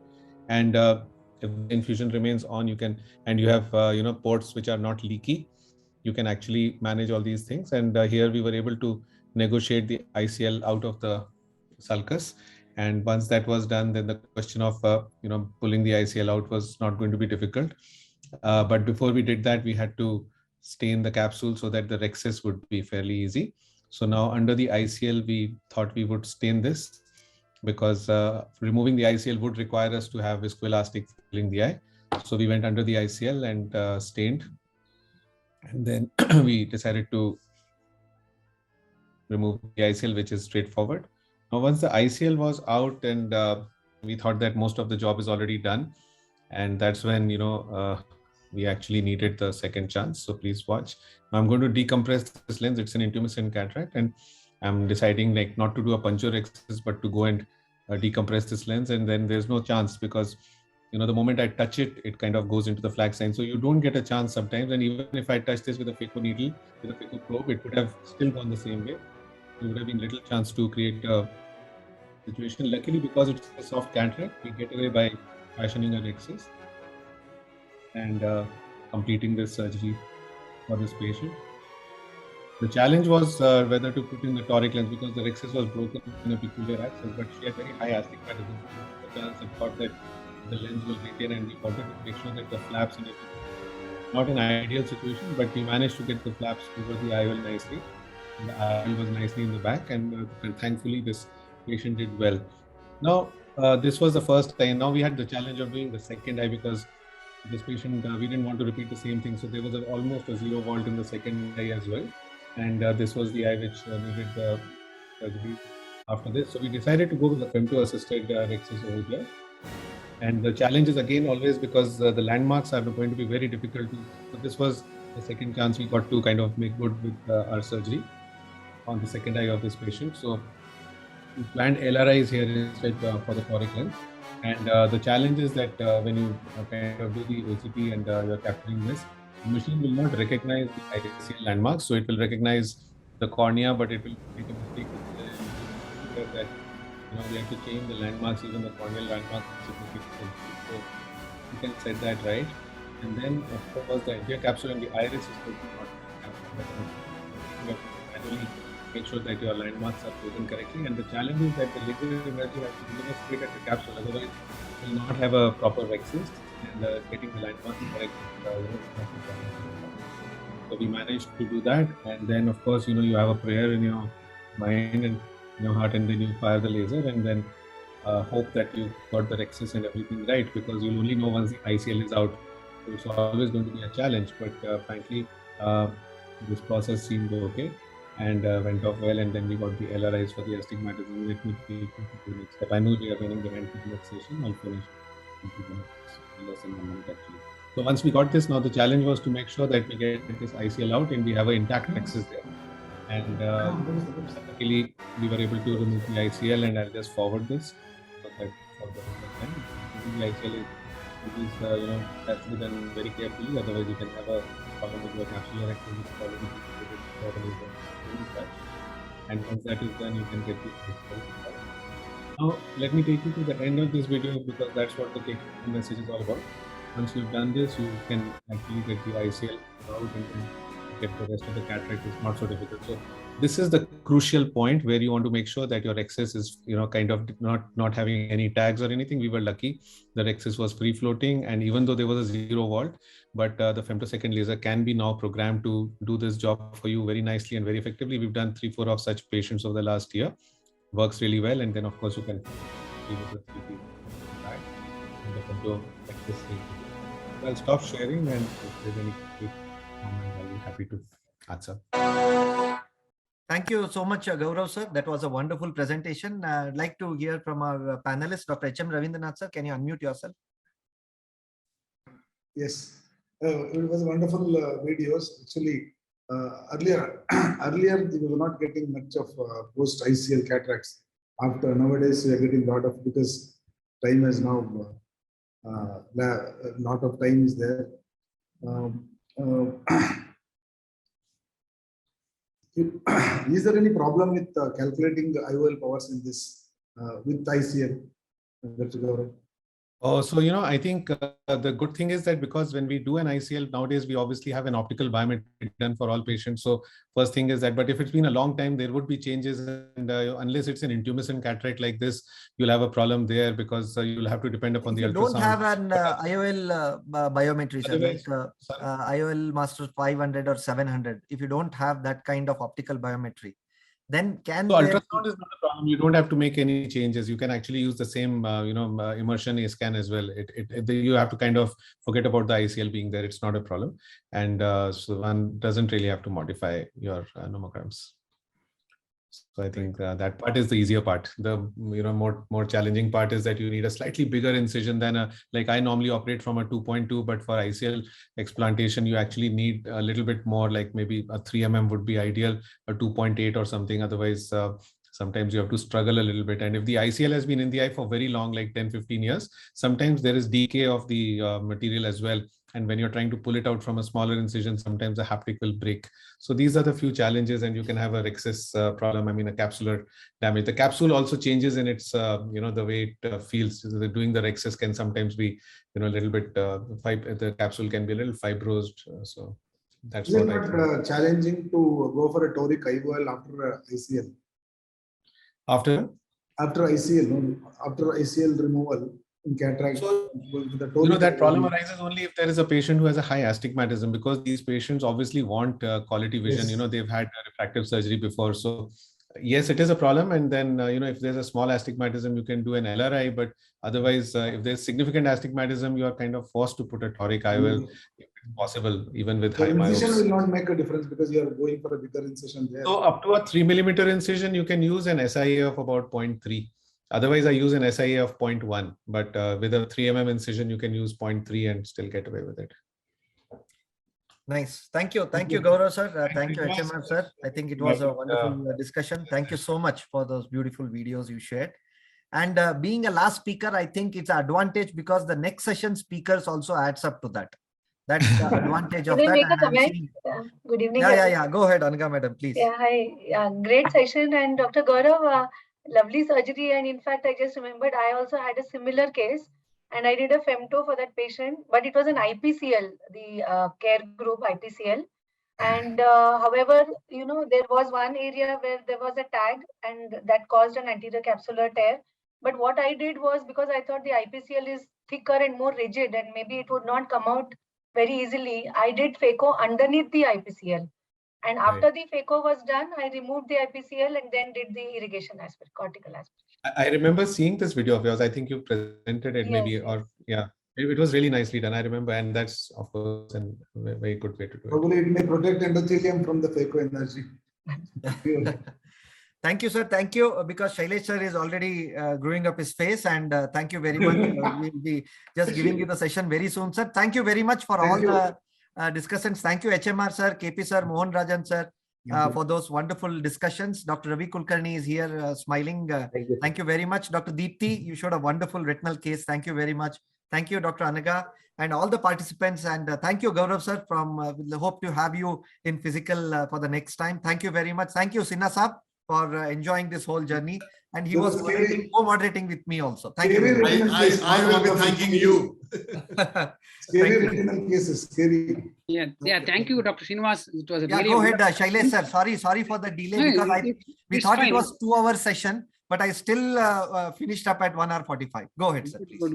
[SPEAKER 18] And if infusion remains on, you can, and you have, ports which are not leaky, you can actually manage all these things. And here we were able to negotiate the ICL out of the sulcus. And once that was done, then the question of, pulling the ICL out was not going to be difficult. But before we did that, we had to stain the capsule so that the Rexes would be fairly easy. So now under the ICL, we thought we would stain this because removing the ICL would require us to have viscoelastic filling the eye. So we went under the ICL and stained. And then we decided to remove the ICL, which is straightforward. Now, once the ICL was out and we thought that most of the job is already done. And that's when, we actually needed the second chance. So please watch. Now I'm going to decompress this lens. It's an intumescent cataract, and I'm deciding like not to do a puncture Rexes, but to go and decompress this lens. And then there's no chance because, the moment I touch it, it kind of goes into the flag sign. So you don't get a chance sometimes. And even if I touch this with a phaco needle, with a phaco probe, it would have still gone the same way. There would have been little chance to create a situation. Luckily, because it's a soft cataract, we get away by fashioning a rhexis and completing this surgery for this patient. The challenge was whether to put in the toric lens because the rhexis was broken in a peculiar axis, but she had very high astigmatism. The chance had thought that the lens will retain, and we wanted to make sure that the flaps in it. Not an ideal situation, but we managed to get the flaps over the IOL nicely. And the IOL was nicely in the back, and thankfully this patient did well. Now, this was the first eye. Now we had the challenge of doing the second eye because this patient, we didn't want to repeat the same thing. So there was almost a zero vault in the second eye as well. And this was the eye which needed the surgery after this. So we decided to go with the femto-assisted rhexis over here. And the challenge is again always because the landmarks are going to be very difficult. So this was the second chance we got to kind of make good with our surgery on the second eye of this patient. So we planned LRIs here instead for the toric lens. And the challenge is that when you kind of do the OCT and you're capturing this, the machine will not recognize the ICL landmarks. So it will recognize the cornea, but it will make a mistake that we have to change the landmarks, even the corneal landmarks. So you can set that right. And then, of course, the anterior capsule and the iris is supposed to not captured. You have to manually make sure that your landmarks are chosen correctly. And the challenge is that the laser energy has to be straight at the capsule, otherwise, it will not have a proper rhexis, and getting the landmarks correct. So we managed to do that. And then, of course, you have a prayer in your mind and in your heart, and then you fire the laser, and then hope that you got the rhexis and everything right, because you'll only know once the ICL is out. So it's always going to be a challenge, but frankly, this process seemed okay and went off well, and then we got the LRIs for the astigmatism. Let me take you to the next step. I know we are running the next session. I'll finish in less than 1 minute actually. So once we got this, now the challenge was to make sure that we get this ICL out and we have an intact rhexis there. And luckily, we were able to remove the ICL, and I'll just forward this so that for the time. The ICL is has to be done very carefully, otherwise you can have a problem with your capsular activity. And once that is done, you can get the ICL. Now, let me take you to the end of this video because that's what the take-home message is all about. Once you've done this, you can actually get the ICL out and get the rest of the cataract. It's not so difficult. So this is the crucial point where you want to make sure that your rhexis is, kind of not having any tags or anything. We were lucky. The rhexis was free floating, and even though there was a zero vault, but the femtosecond laser can be now programmed to do this job for you very nicely and very effectively. We've done 3-4 of such patients over the last year. Works really well, and then of course you can see the 3D back and the femto like this. I'll stop sharing, and if there's any comment, I'll be happy to answer.
[SPEAKER 11] Thank you so much, Gaurav sir. That was a wonderful presentation. I'd like to hear from our panelist, Dr. H.M. Ravindranath sir. Can you unmute yourself?
[SPEAKER 10] Yes, it was wonderful videos. Actually, earlier we were not getting much of post ICL cataracts. After nowadays, we are getting a lot of, because time is now a lot of time is there. Is there any problem with calculating the IOL powers in this with ICL?
[SPEAKER 18] Oh, so, I think the good thing is that because when we do an ICL nowadays, we obviously have an optical biometry done for all patients. So first thing is that, but if it's been a long time, there would be changes. And unless it's an intumescent cataract like this, you'll have a problem there because you'll have to depend upon the ultrasound.
[SPEAKER 11] You don't have an IOL biometry, sir, like IOL Master 500 or 700. If you don't have that kind of optical biometry, then can
[SPEAKER 18] so ultrasound is not a problem. You don't have to make any changes. You can actually use the same immersion A scan as well. You have to kind of forget about the ICL being there. It's not a problem, and so one doesn't really have to modify your nomograms. So I think that part is the easier part. The more challenging part is that you need a slightly bigger incision than like I normally operate from a 2.2, but for ICL explantation you actually need a little bit more, like maybe a 3 mm would be ideal, a 2.8 or something. Otherwise Sometimes you have to struggle a little bit. And if the ICL has been in the eye for very long, like 10, 15 years, sometimes there is decay of the material as well. And when you're trying to pull it out from a smaller incision, sometimes the haptic will break. So these are the few challenges, and you can have a rhexis problem. I mean, a capsular damage. The capsule also changes in its, the way it feels. Doing the rhexis can sometimes be, a little bit, the capsule can be a little fibrosed. So that's
[SPEAKER 10] Is
[SPEAKER 18] what
[SPEAKER 10] it
[SPEAKER 18] I think.
[SPEAKER 10] not challenging to go for a toric IOL after ICL?
[SPEAKER 18] After
[SPEAKER 10] ICL removal in cataract.
[SPEAKER 18] So,
[SPEAKER 10] the
[SPEAKER 18] that problem arises only if there is a patient who has a high astigmatism, because these patients obviously want quality vision.
[SPEAKER 10] Yes.
[SPEAKER 18] They've had refractive surgery before. So yes, it is a problem. And then, if there's a small astigmatism, you can do an LRI, but otherwise, if there's significant astigmatism, you are kind of forced to put a toric IOL if possible, even with
[SPEAKER 10] The
[SPEAKER 18] high
[SPEAKER 10] incision
[SPEAKER 18] myopes.
[SPEAKER 10] will not make a difference because you are going for a bigger incision there.
[SPEAKER 18] So up to a 3 millimeter incision, you can use an SIA of about 0.3. Otherwise, I use an SIA of 0.1, but with a 3 mm incision, you can use 0.3 and still get away with it.
[SPEAKER 11] Nice. Thank you, Gaurav sir. Thank you, HMR sir. I think it was a wonderful discussion. Thank you so much for those beautiful videos you shared. And being a last speaker, I think it's an advantage because the next session speakers also adds up to that. That's the advantage of
[SPEAKER 19] Can I
[SPEAKER 11] that.
[SPEAKER 19] make a
[SPEAKER 11] And I'm
[SPEAKER 19] comment?
[SPEAKER 11] seeing-
[SPEAKER 19] Good evening.
[SPEAKER 11] Yeah. Go ahead, Anaga madam, please.
[SPEAKER 19] Yeah, hi. Great session. And Dr. Gaurav, lovely surgery. And in fact, I just remembered I also had a similar case and I did a femto for that patient, but it was an IPCL, the care group IPCL. And however, there was one area where there was a tag and that caused an anterior capsular tear. But what I did was, because I thought the IPCL is thicker and more rigid and maybe it would not come out very easily, I did phaco underneath the IPCL. And after the phaco was done, I removed the IPCL and then did the irrigation aspect, cortical aspect.
[SPEAKER 18] I remember seeing this video of yours. I think you presented it maybe,
[SPEAKER 19] Yes,
[SPEAKER 18] or yeah, it was really nicely done. I remember, and that's of course a very good way to do it.
[SPEAKER 10] Probably it may protect endothelium from the phaco energy.
[SPEAKER 11] Thank you, sir. Thank you, because Shailesh sir is already growing up his face, and thank you very much. We'll be just giving you the session very soon, sir. Thank you very much for all the discussions. Thank you, HMR sir, KP sir, Mohan Rajan sir, for those wonderful discussions. Dr. Ravi Kulkarni is here smiling. Thank you very much. Dr. Deepti, you showed a wonderful retinal case. Thank you very much. Thank you, Dr. Anaga, and all the participants. And thank you, Gaurav sir. We'll hope to have you in physical for the next time. Thank you very much. Thank you, Sinha Saab, for enjoying this whole journey. And he was co-moderating with me also. Thank you.
[SPEAKER 20] I will be thanking you.
[SPEAKER 10] Scary retinal cases, scary.
[SPEAKER 17] Yeah. Thank you, Dr. Srinivas. It was a
[SPEAKER 11] Yeah,
[SPEAKER 17] really
[SPEAKER 11] go ahead, Shailesh sir. Sorry for the delay,
[SPEAKER 17] No,
[SPEAKER 11] because we
[SPEAKER 17] it's
[SPEAKER 11] thought
[SPEAKER 17] fine.
[SPEAKER 11] it was 2 hour session, but I still finished up at 1 hour 45. Go ahead, sir, please.